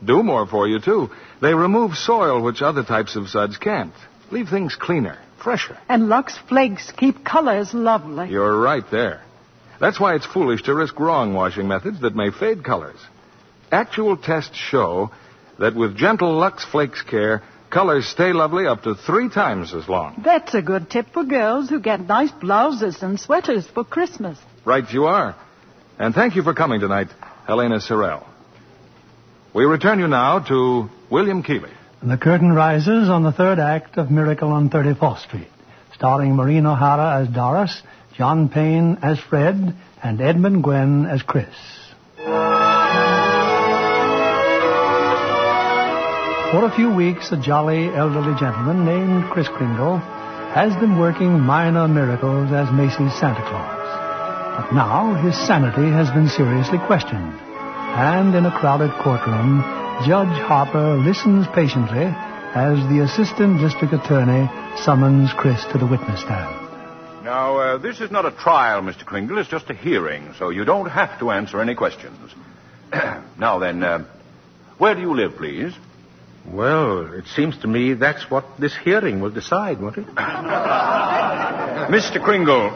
Do more for you, too. They remove soil which other types of suds can't. Leave things cleaner, fresher. And Lux Flakes keep colors lovely. You're right there. That's why it's foolish to risk wrong washing methods that may fade colors. Actual tests show that with gentle Lux Flakes care, colors stay lovely up to 3 times as long. That's a good tip for girls who get nice blouses and sweaters for Christmas. Right you are. And thank you for coming tonight, Helena Sorrell. We return you now to William Keighley. And the curtain rises on the third act of Miracle on 34th Street, starring Maureen O'Hara as Doris, John Payne as Fred, and Edmund Gwenn as Chris. For a few weeks, a jolly elderly gentleman named Kris Kringle has been working minor miracles as Macy's Santa Claus. But now his sanity has been seriously questioned. And in a crowded courtroom, Judge Harper listens patiently as the assistant district attorney summons Chris to the witness stand. Now, this is not a trial, Mr. Kringle. It's just a hearing, so you don't have to answer any questions. Now then, where do you live, please? Well, it seems to me that's what this hearing will decide, won't it? Mr. Kringle,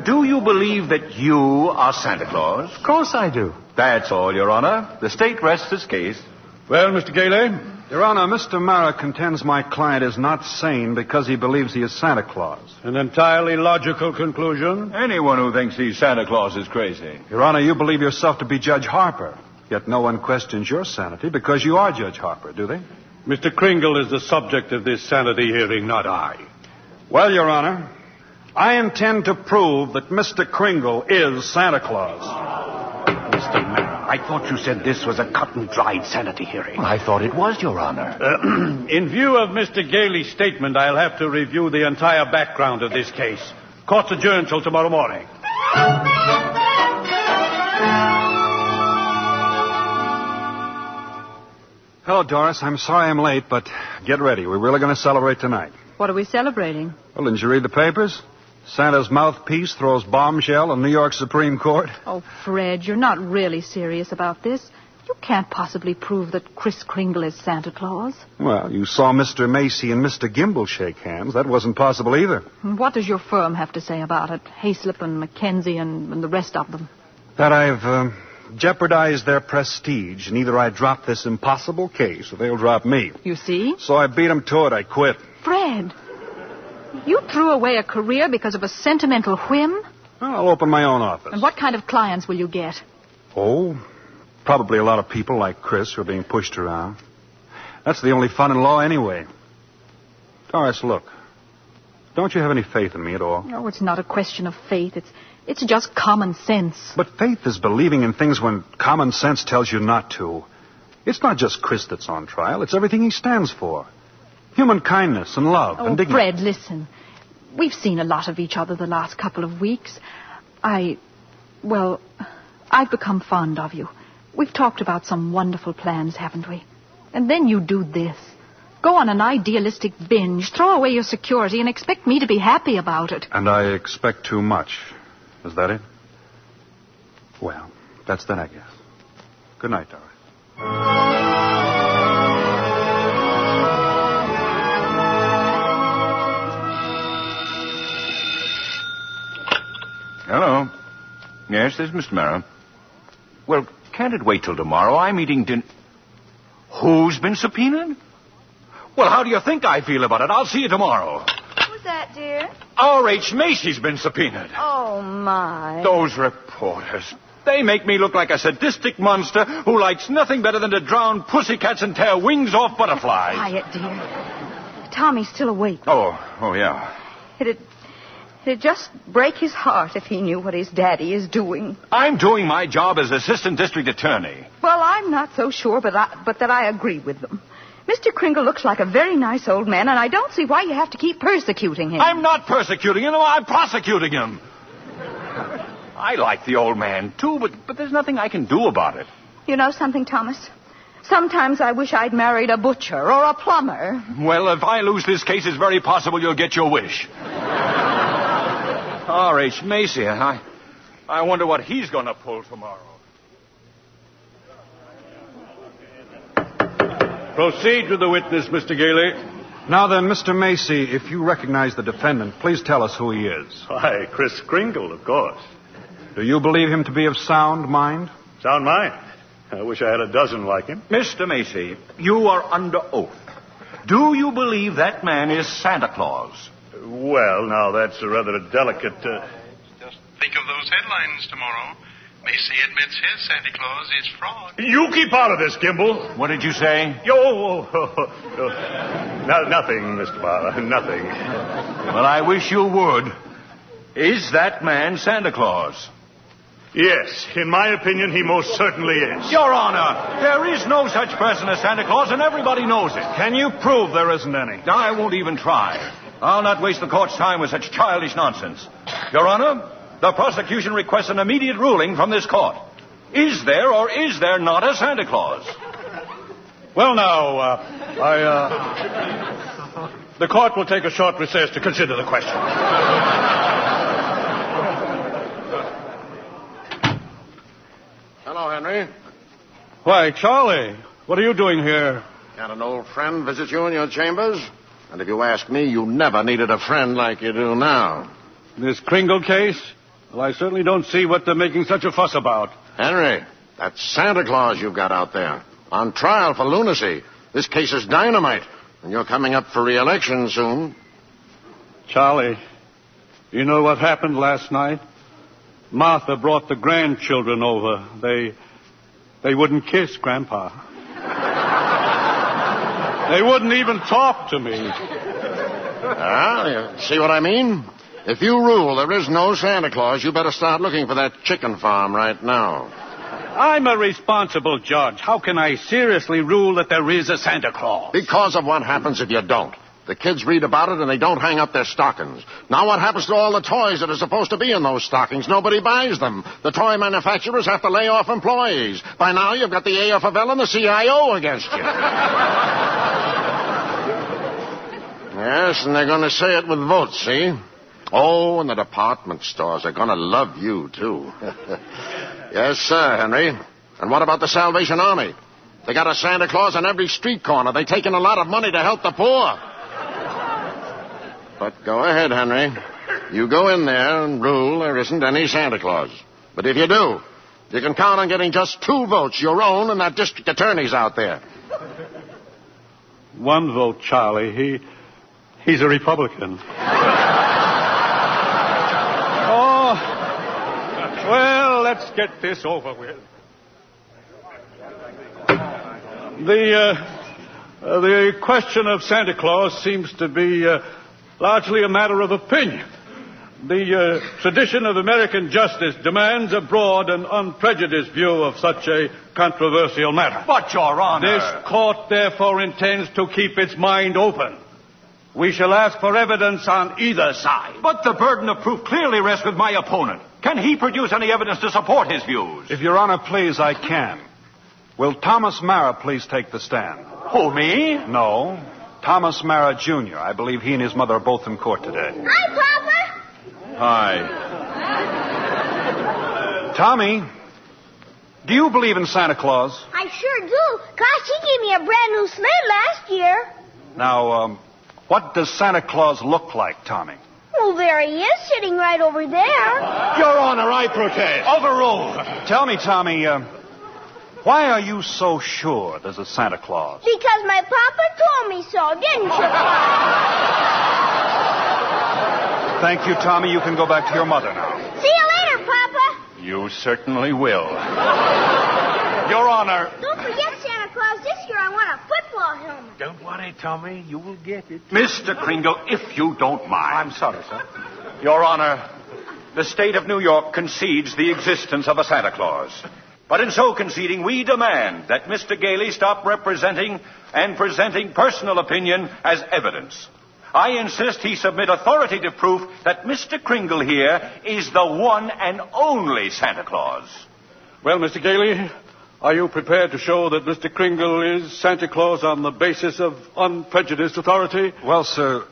do you believe that you are Santa Claus? Of course I do. That's all, Your Honor. The state rests its case. Well, Mr. Gailey, Your Honor, Mr. Mara contends my client is not sane because he believes he is Santa Claus. An entirely logical conclusion. Anyone who thinks he's Santa Claus is crazy. Your Honor, you believe yourself to be Judge Harper. Yet no one questions your sanity because you are Judge Harper, do they? Mr. Kringle is the subject of this sanity hearing, not I. Well, Your Honor, I intend to prove that Mr. Kringle is Santa Claus. Mr. Mara, I thought you said this was a cut-and-dried sanity hearing. I thought it was, Your Honor. In view of Mr. Gailey's statement, I'll have to review the entire background of this case. Court's adjourned till tomorrow morning. Hello, Doris. I'm sorry I'm late, but get ready. We're really going to celebrate tonight. What are we celebrating? Well, didn't you read the papers? Santa's mouthpiece throws bombshell in New York Supreme Court. Oh, Fred, you're not really serious about this. You can't possibly prove that Kris Kringle is Santa Claus. Well, you saw Mr. Macy and Mr. Gimble shake hands. That wasn't possible either. What does your firm have to say about it? Hayslip and Mackenzie and the rest of them. That I've jeopardized their prestige, and either I drop this impossible case or they'll drop me. You see? So I beat them to it. I quit. Fred, you threw away a career because of a sentimental whim? I'll open my own office. And what kind of clients will you get? Oh, probably a lot of people like Chris who are being pushed around. That's the only fun in law anyway. Doris, look. Don't you have any faith in me at all? Oh, it's not a question of faith. It's just common sense. But faith is believing in things when common sense tells you not to. It's not just Chris that's on trial. It's everything he stands for. Human kindness and love and dignity. Fred, listen. We've seen a lot of each other the last couple of weeks. I've become fond of you. We've talked about some wonderful plans, haven't we? And then you do this. Go on an idealistic binge, throw away your security, and expect me to be happy about it. And I expect too much. Is that it? Well, that's then, I guess. Good night, Doris. Hello. Yes, this is Mr. Mara. Well, can't it wait till tomorrow? I'm eating dinner. Who's been subpoenaed? Well, how do you think I feel about it? I'll see you tomorrow. Who's that, dear? R.H. Macy's been subpoenaed. Oh, my. Those reporters. They make me look like a sadistic monster who likes nothing better than to drown pussycats and tear wings off butterflies. Quiet, dear. Tommy's still awake. Oh, yeah. It'd just break his heart if he knew what his daddy is doing. I'm doing my job as assistant district attorney. Well, I'm not so sure, but that I agree with them. Mr. Kringle looks like a very nice old man, and I don't see why you have to keep persecuting him. I'm not persecuting him. I'm prosecuting him. I like the old man, too, but there's nothing I can do about it. You know something, Thomas? Sometimes I wish I'd married a butcher or a plumber. Well, if I lose this case, it's very possible you'll get your wish. R.H. Macy, I wonder what he's going to pull tomorrow. Proceed with the witness, Mr. Gailey. Now then, Mr. Macy, if you recognize the defendant, please tell us who he is. Why, Kris Kringle, of course. Do you believe him to be of sound mind? Sound mind? I wish I had a dozen like him. Mr. Macy, you are under oath. Do you believe that man is Santa Claus? Well, now, that's a rather delicate... Just think of those headlines tomorrow. Macy admits his Santa Claus is fraud. You keep out of this, Gimble. What did you say? Nothing, Mr. Barr, nothing. Well, I wish you would. Is that man Santa Claus? Yes, in my opinion, he most certainly is. Your Honor, there is no such person as Santa Claus, and everybody knows it. Can you prove there isn't any? I won't even try. I'll not waste the court's time with such childish nonsense. Your Honor, the prosecution requests an immediate ruling from this court. Is there or is there not a Santa Claus? Well, now, the court will take a short recess to consider the question. Hello, Henry. Why, Charlie, what are you doing here? Got an old friend visit you in your chambers? And if you ask me, you never needed a friend like you do now. This Kringle case? Well, I certainly don't see what they're making such a fuss about. Henry, that's Santa Claus you've got out there. On trial for lunacy. This case is dynamite, and you're coming up for re-election soon. Charlie, you know what happened last night? Martha brought the grandchildren over. They wouldn't kiss Grandpa. They wouldn't even talk to me. You see what I mean? If you rule there is no Santa Claus, you better start looking for that chicken farm right now. I'm a responsible judge. How can I seriously rule that there is a Santa Claus? Because of what happens if you don't. The kids read about it and they don't hang up their stockings. Now what happens to all the toys that are supposed to be in those stockings? Nobody buys them. The toy manufacturers have to lay off employees. By now you've got the AFL and the CIO against you. Yes, and they're going to say it with votes, see? Oh, and the department stores are going to love you, too. Yes, sir, Henry. And what about the Salvation Army? They got a Santa Claus on every street corner. They take in a lot of money to help the poor. But go ahead, Henry. You go in there and rule there isn't any Santa Claus. But if you do, you can count on getting just 2 votes, your own and that district attorney's out there. 1 vote, Charlie. He's a Republican. Oh, well, let's get this over with. The question of Santa Claus seems to be largely a matter of opinion. The tradition of American justice demands a broad and unprejudiced view of such a controversial matter. But, Your Honor... This court, therefore, intends to keep its mind open. We shall ask for evidence on either side. But the burden of proof clearly rests with my opponent. Can he produce any evidence to support his views? If Your Honor please, I can. Will Thomas Mara please take the stand? Who, me? No. Thomas Mara, Jr. I believe he and his mother are both in court today. Hi, Papa. Hi. Tommy, do you believe in Santa Claus? I sure do. Gosh, he gave me a brand new sled last year. Now, what does Santa Claus look like, Tommy? Well, there he is, sitting right over there. Your Honor, I protest. Overruled. Tell me, Tommy, why are you so sure there's a Santa Claus? Because my papa told me so, didn't you, Papa? Thank you, Tommy. You can go back to your mother now. See you later, Papa. You certainly will. Your Honor. Don't forget, Santa Claus, this year I want a football helmet. Don't worry, Tommy. You will get it. Mr. Kringle, if you don't mind. I'm sorry, sir. Your Honor, the state of New York concedes the existence of a Santa Claus. But in so conceding, we demand that Mr. Gailey stop representing and presenting personal opinion as evidence. I insist he submit authoritative proof that Mr. Kringle here is the one and only Santa Claus. Well, Mr. Gailey, are you prepared to show that Mr. Kringle is Santa Claus on the basis of unprejudiced authority? Well, sir,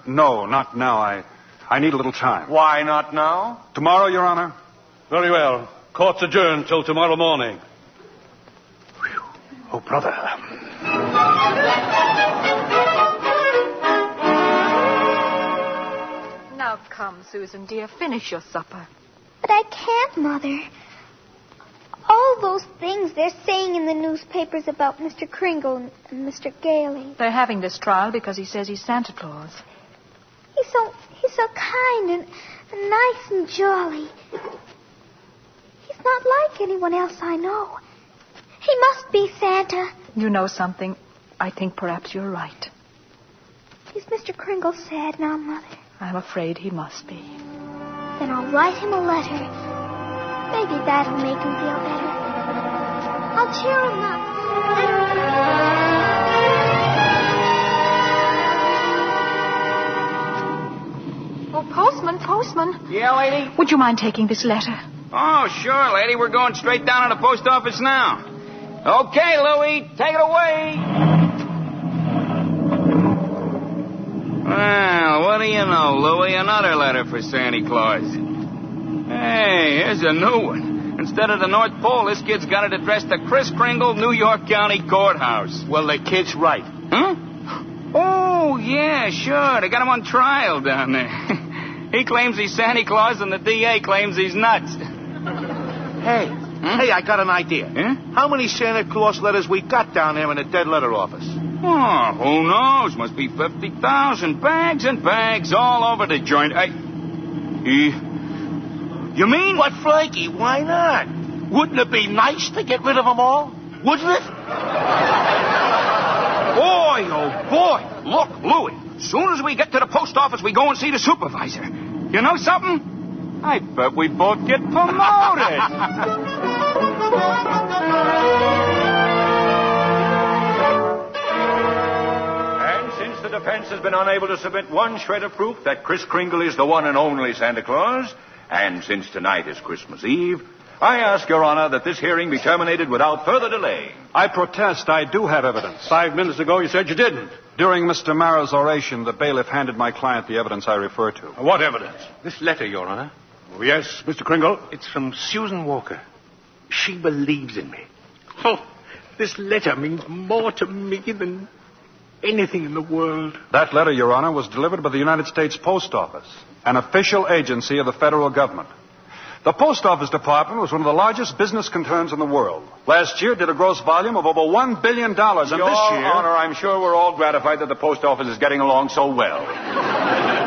no, not now. I need a little time. Why not now? Tomorrow, Your Honor. Very well. Court's adjourned till tomorrow morning. Whew. Oh, brother. Now come, Susan, dear, finish your supper. But I can't, Mother. All those things they're saying in the newspapers about Mr. Kringle and Mr. Gailey. They're having this trial because he says he's Santa Claus. He's so kind and nice and jolly. He's not like anyone else I know. He must be Santa. You know something? I think perhaps you're right. Is Mr. Kringle sad now, Mother? I'm afraid he must be. Then I'll write him a letter. Maybe that'll make him feel better. I'll cheer him up. Oh, postman. Yeah, lady? Would you mind taking this letter? Oh, sure, lady. We're going straight down to the post office now. Okay, Louie, take it away. Well, what do you know, Louie? Another letter for Santa Claus. Hey, here's a new one. Instead of the North Pole, this kid's got it addressed to Chris Kringle, New York County Courthouse. Well, the kid's right. Huh? Oh, yeah, sure. They got him on trial down there. He claims he's Santa Claus, and the DA claims he's nuts. Hey, I got an idea. Huh? How many Santa Claus letters we got down there in the dead letter office? Oh, who knows? Must be 50,000 bags and bags all over the joint. You mean? But, Frankie, why not? Wouldn't it be nice to get rid of them all? Wouldn't it? Boy, oh boy. Look, Louie, as soon as we get to the post office, we go and see the supervisor. You know something? I bet we both get promoted. And since the defense has been unable to submit one shred of proof that Kris Kringle is the one and only Santa Claus, and since tonight is Christmas Eve, I ask Your Honor that this hearing be terminated without further delay. I protest. I do have evidence. 5 minutes ago, you said you didn't. During Mr. Mara's oration, the bailiff handed my client the evidence I refer to. What evidence? This letter, Your Honor. Oh, yes, Mr. Kringle? It's from Susan Walker. She believes in me. Oh, this letter means more to me than anything in the world. That letter, Your Honor, was delivered by the United States Post Office, an official agency of the federal government. The Post Office Department was one of the largest business concerns in the world. Last year, it did a gross volume of over $1 billion, and this year... Your Honor, I'm sure we're all gratified that the Post Office is getting along so well.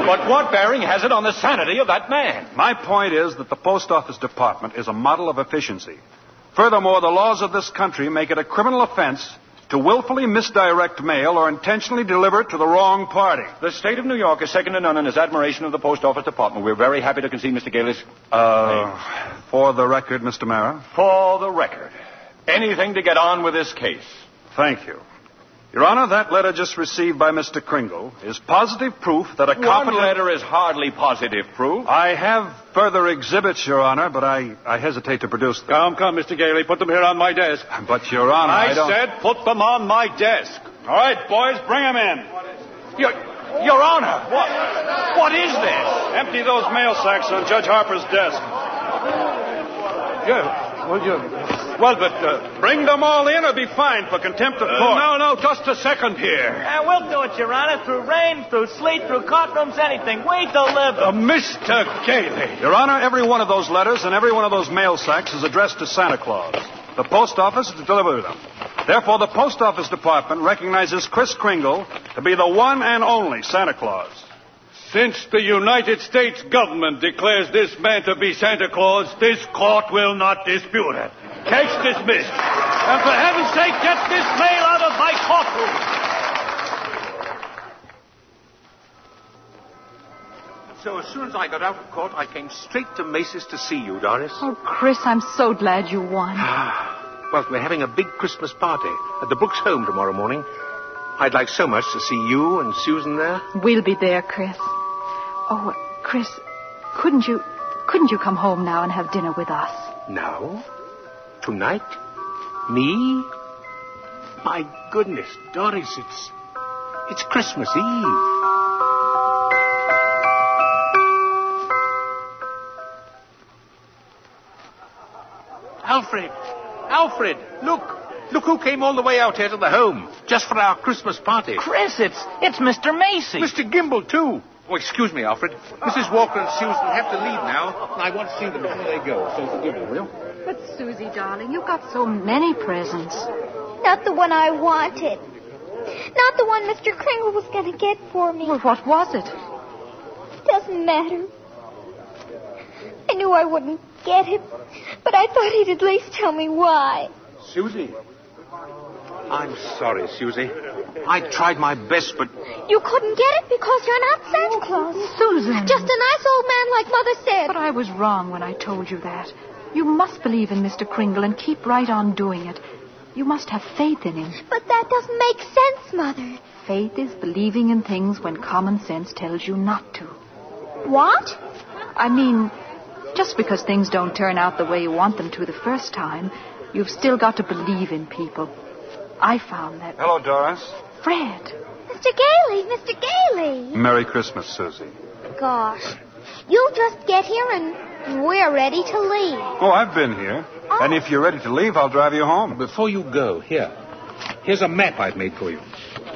But what bearing has it on the sanity of that man? My point is that the Post Office Department is a model of efficiency. Furthermore, the laws of this country make it a criminal offense to willfully misdirect mail or intentionally deliver it to the wrong party. The state of New York is second to none in its admiration of the Post Office Department. We're very happy to concede Mr. Gailey's... For the record, Mr. Mara? For the record. Anything to get on with this case. Thank you. Your Honor, that letter just received by Mr. Kringle is positive proof that a competent... One letter is hardly positive proof. I have further exhibits, Your Honor, but I hesitate to produce them. Come, Mr. Gailey. Put them here on my desk. But, Your Honor, I don't... said put them on my desk. All right, boys, bring them in. Your Honor, what is this? Empty those mail sacks on Judge Harper's desk. Bring them all in or be fined for contempt of court. No, just a second here. We'll do it, Your Honor, through rain, through sleet, through courtrooms, anything. We deliver. Mr. Gailey. Your Honor, every one of those letters and every one of those mail sacks is addressed to Santa Claus. The post office is to deliver them. Therefore, the Post Office Department recognizes Kris Kringle to be the one and only Santa Claus. Since the United States government declares this man to be Santa Claus, this court will not dispute it. Case dismissed. And for heaven's sake, get this mail out of my courtroom. So as soon as I got out of court, I came straight to Macy's to see you, Doris. Oh, Chris, I'm so glad you won. Well, we're having a big Christmas party at the Brooks home tomorrow morning. I'd like so much to see you and Susan there. We'll be there, Chris. Oh, Chris, couldn't you come home now and have dinner with us? Now? Tonight? Me? My goodness, Doris, it's Christmas Eve. Alfred, look who came all the way out here to the home, just for our Christmas party. Chris, it's Mr. Macy. Mr. Gimble, too. Oh, excuse me, Alfred. Mrs. Walker and Susan have to leave now, and I want to see them before they go, so forgive me, will you? But, Susie, darling, you got so many presents. Not the one I wanted. Not the one Mr. Kringle was going to get for me. Well, what was it? Doesn't matter. I knew I wouldn't get it, but I thought he'd at least tell me why. Susie. I'm sorry, Susie. I tried my best, but... You couldn't get it because you're not Santa Claus. Susan. Just a nice old man like Mother said. But I was wrong when I told you that. You must believe in Mr. Kringle and keep right on doing it. You must have faith in him. But that doesn't make sense, Mother. Faith is believing in things when common sense tells you not to. What? I mean, just because things don't turn out the way you want them to the first time, you've still got to believe in people. I found that... Hello, Doris. Fred. Mr. Gailey. Merry Christmas, Susie. Gosh. You just get here and we're ready to leave. Oh, I've been here. Oh. And if you're ready to leave, I'll drive you home. Before you go, here's a map I've made for you.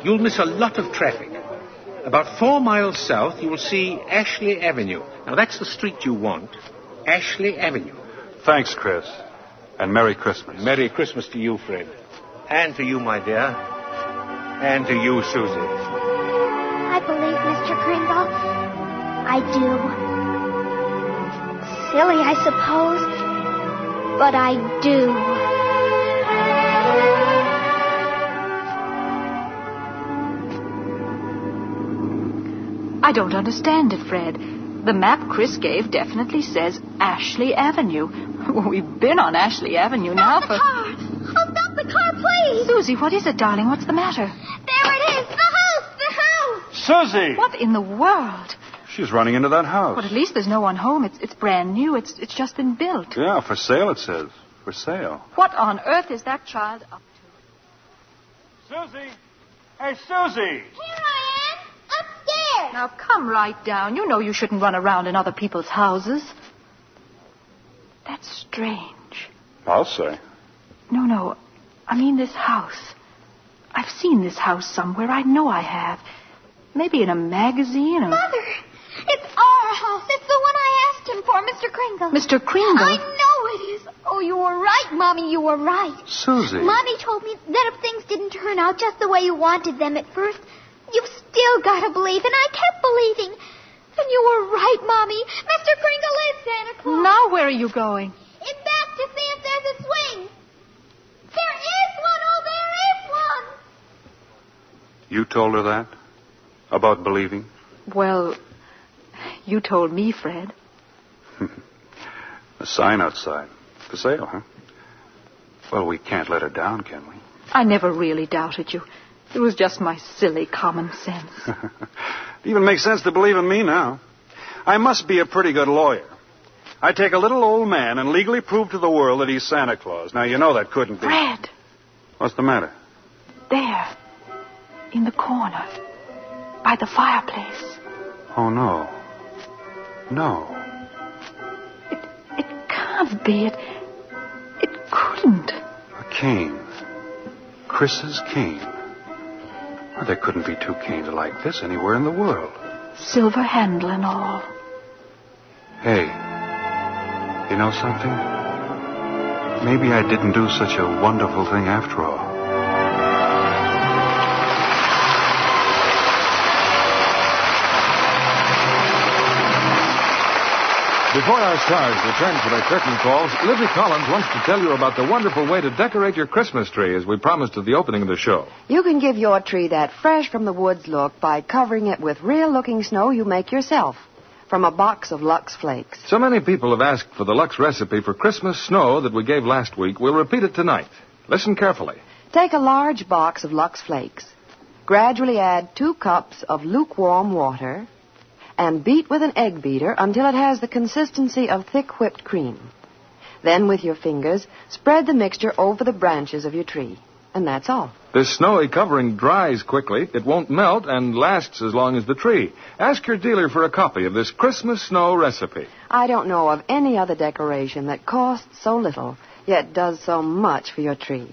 You'll miss a lot of traffic. About 4 miles south, you will see Ashley Avenue. Now, that's the street you want. Ashley Avenue. Thanks, Chris. And Merry Christmas. Merry Christmas to you, Fred. And to you, my dear. And to you, Susie. I believe, Mr. Kringle. I do. Silly, I suppose, but I do. I don't understand it, Fred. The map Chris gave definitely says Ashley Avenue. We've been on Ashley Avenue now for... Oh, stop the car, please! Susie, what is it, darling? What's the matter? There it is! The house! The house! Susie! What in the world? She's running into that house. But at least there's no one home. It's brand new. It's just been built. Yeah, for sale, it says. For sale. What on earth is that child up to? Susie! Hey, Susie! Here I am! Upstairs! Now, come right down. You know you shouldn't run around in other people's houses. That's strange. I'll say. No. I mean this house. I've seen this house somewhere. I know I have. Maybe in a magazine or... Mother! It's our house. It's the one I asked him for, Mr. Kringle. Mr. Kringle? I know it is. Oh, you were right, Mommy. You were right. Susie. Mommy told me that if things didn't turn out just the way you wanted them at first, you've still got to believe. And I kept believing. And you were right, Mommy. Mr. Kringle is Santa Claus. Now where are you going? In back to see if there's a swing. There is one. Oh, there is one. You told her that? About believing? Well, you told me, Fred. A sign outside. For sale, huh? Well, we can't let her down, can we? I never really doubted you. It was just my silly common sense. It even makes sense to believe in me now. I must be a pretty good lawyer. I take a little old man and legally prove to the world that he's Santa Claus. Now, you know that couldn't be. Fred! What's the matter? There. In the corner. By the fireplace. Oh, no. No. It can't be. It couldn't. A cane. Chris's cane. Well, there couldn't be two canes like this anywhere in the world. Silver handle and all. Hey, you know something? Maybe I didn't do such a wonderful thing after all. Before our stars return for their curtain calls, Libby Collins wants to tell you about the wonderful way to decorate your Christmas tree, as we promised at the opening of the show. You can give your tree that fresh from the woods look by covering it with real-looking snow you make yourself from a box of Lux Flakes. So many people have asked for the Lux recipe for Christmas snow that we gave last week. We'll repeat it tonight. Listen carefully. Take a large box of Lux Flakes. Gradually add 2 cups of lukewarm water and beat with an egg beater until it has the consistency of thick whipped cream. Then, with your fingers, spread the mixture over the branches of your tree. And that's all. This snowy covering dries quickly. It won't melt and lasts as long as the tree. Ask your dealer for a copy of this Christmas snow recipe. I don't know of any other decoration that costs so little, yet does so much for your tree.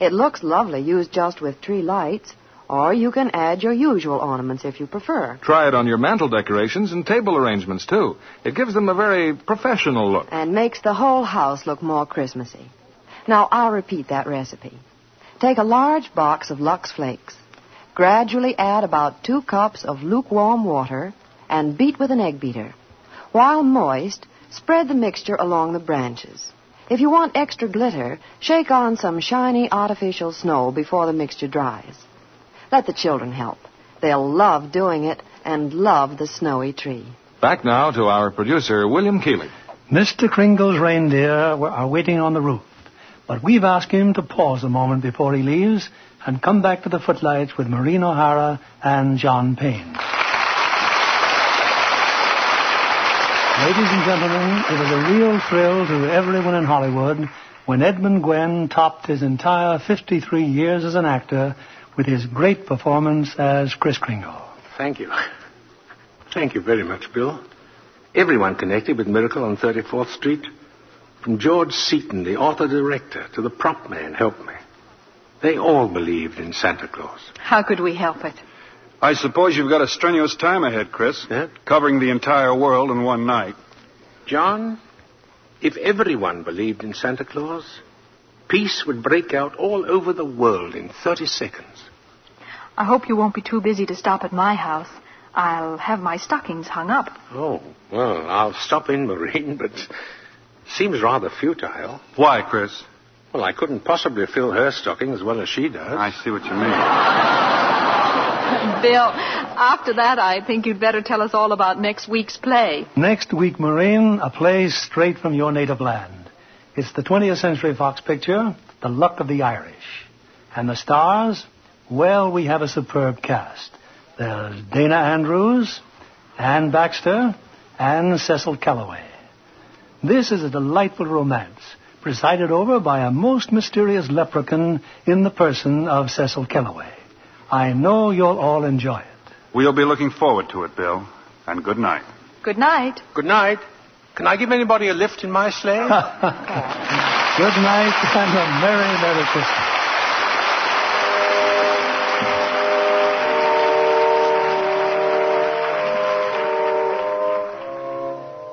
It looks lovely used just with tree lights, or you can add your usual ornaments if you prefer. Try it on your mantel decorations and table arrangements, too. It gives them a very professional look. And makes the whole house look more Christmassy. Now, I'll repeat that recipe. Take a large box of Lux Flakes. Gradually add about 2 cups of lukewarm water and beat with an egg beater. While moist, spread the mixture along the branches. If you want extra glitter, shake on some shiny artificial snow before the mixture dries. Let the children help. They'll love doing it and love the snowy tree. Back now to our producer, William Keeley. Mr. Kringle's reindeer are waiting on the roof, but we've asked him to pause a moment before he leaves and come back to the footlights with Maureen O'Hara and John Payne. Ladies and gentlemen, it was a real thrill to everyone in Hollywood when Edmund Gwenn topped his entire 53 years as an actor with his great performance as Kris Kringle. Thank you. Thank you very much, Bill. Everyone connected with Miracle on 34th Street, from George Seaton, the author-director, to the prop man, helped me. They all believed in Santa Claus. How could we help it? I suppose you've got a strenuous time ahead, Chris. Yeah? Covering the entire world in one night. John, if everyone believed in Santa Claus, peace would break out all over the world in 30 seconds. I hope you won't be too busy to stop at my house. I'll have my stockings hung up. Oh, well, I'll stop in, Maureen, but seems rather futile. Why, Chris? Well, I couldn't possibly fill her stocking as well as she does. I see what you mean. Bill, after that, I think you'd better tell us all about next week's play. Next week, Maureen, a play straight from your native land. It's the 20th Century Fox picture, The Luck of the Irish. And the stars? Well, we have a superb cast. There's Dana Andrews, Ann Baxter, and Cecil Kellaway. This is a delightful romance, presided over by a most mysterious leprechaun in the person of Cecil Kellaway. I know you'll all enjoy it. We'll be looking forward to it, Bill. And good night. Good night. Good night. Can I give anybody a lift in my sleigh? Good night and a Merry, Merry Christmas.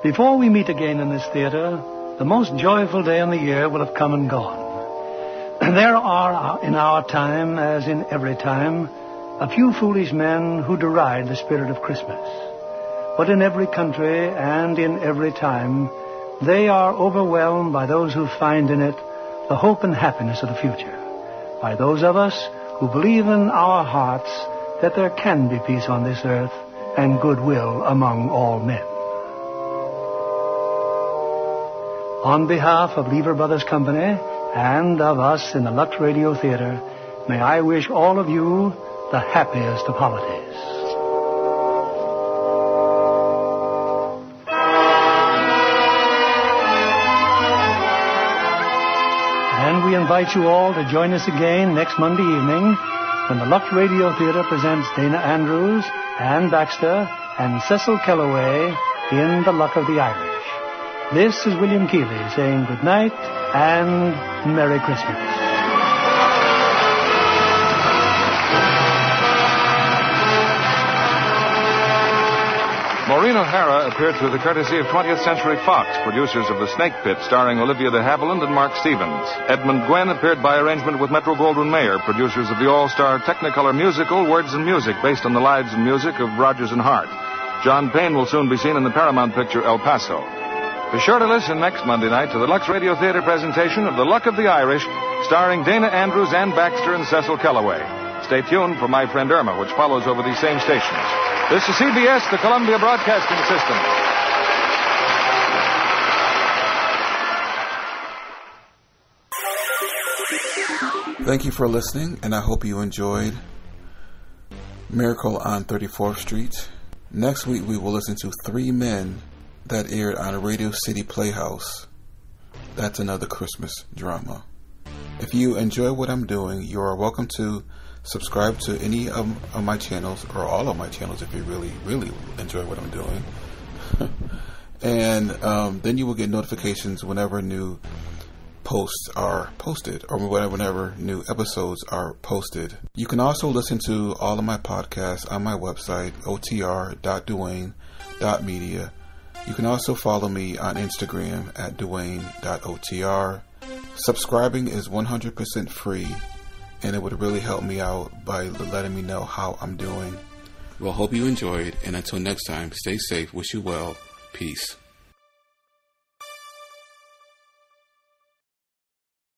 Before we meet again in this theater, the most joyful day in the year will have come and gone. There are, in our time, as in every time, a few foolish men who deride the spirit of Christmas. But in every country and in every time, they are overwhelmed by those who find in it the hope and happiness of the future, by those of us who believe in our hearts that there can be peace on this earth and goodwill among all men. On behalf of Lever Brothers Company and of us in the Lux Radio Theater, may I wish all of you the happiest of holidays. And we invite you all to join us again next Monday evening when the Lux Radio Theater presents Dana Andrews, Ann Baxter, and Cecil Kellaway in The Luck of the Irish. This is William Keeley saying good night and Merry Christmas. Maureen O'Hara appeared through the courtesy of 20th Century Fox, producers of The Snake Pit, starring Olivia de Havilland and Mark Stevens. Edmund Gwenn appeared by arrangement with Metro-Goldwyn-Mayer, producers of the all-star Technicolor musical Words and Music, based on the lives and music of Rodgers and Hart. John Payne will soon be seen in the Paramount picture El Paso. Be sure to listen next Monday night to the Lux Radio Theater presentation of The Luck of the Irish, starring Dana Andrews, Ann Baxter, and Cecil Kellaway. Stay tuned for My Friend Irma, which follows over these same stations. This is CBS, the Columbia Broadcasting System. Thank you for listening, and I hope you enjoyed Miracle on 34th Street. Next week, we will listen to Three Men that aired on Radio City Playhouse. That's another Christmas drama. If you enjoy what I'm doing, you are welcome to subscribe to any of my channels, or all of my channels if you really, really enjoy what I'm doing. And then you will get notifications whenever new posts are posted, or whenever new episodes are posted. You can also listen to all of my podcasts on my website, otr.duane.media. You can also follow me on Instagram at duane.otr. Subscribing is 100% free, and it would really help me out by letting me know how I'm doing. Well, hope you enjoyed, and until next time, stay safe, wish you well, peace.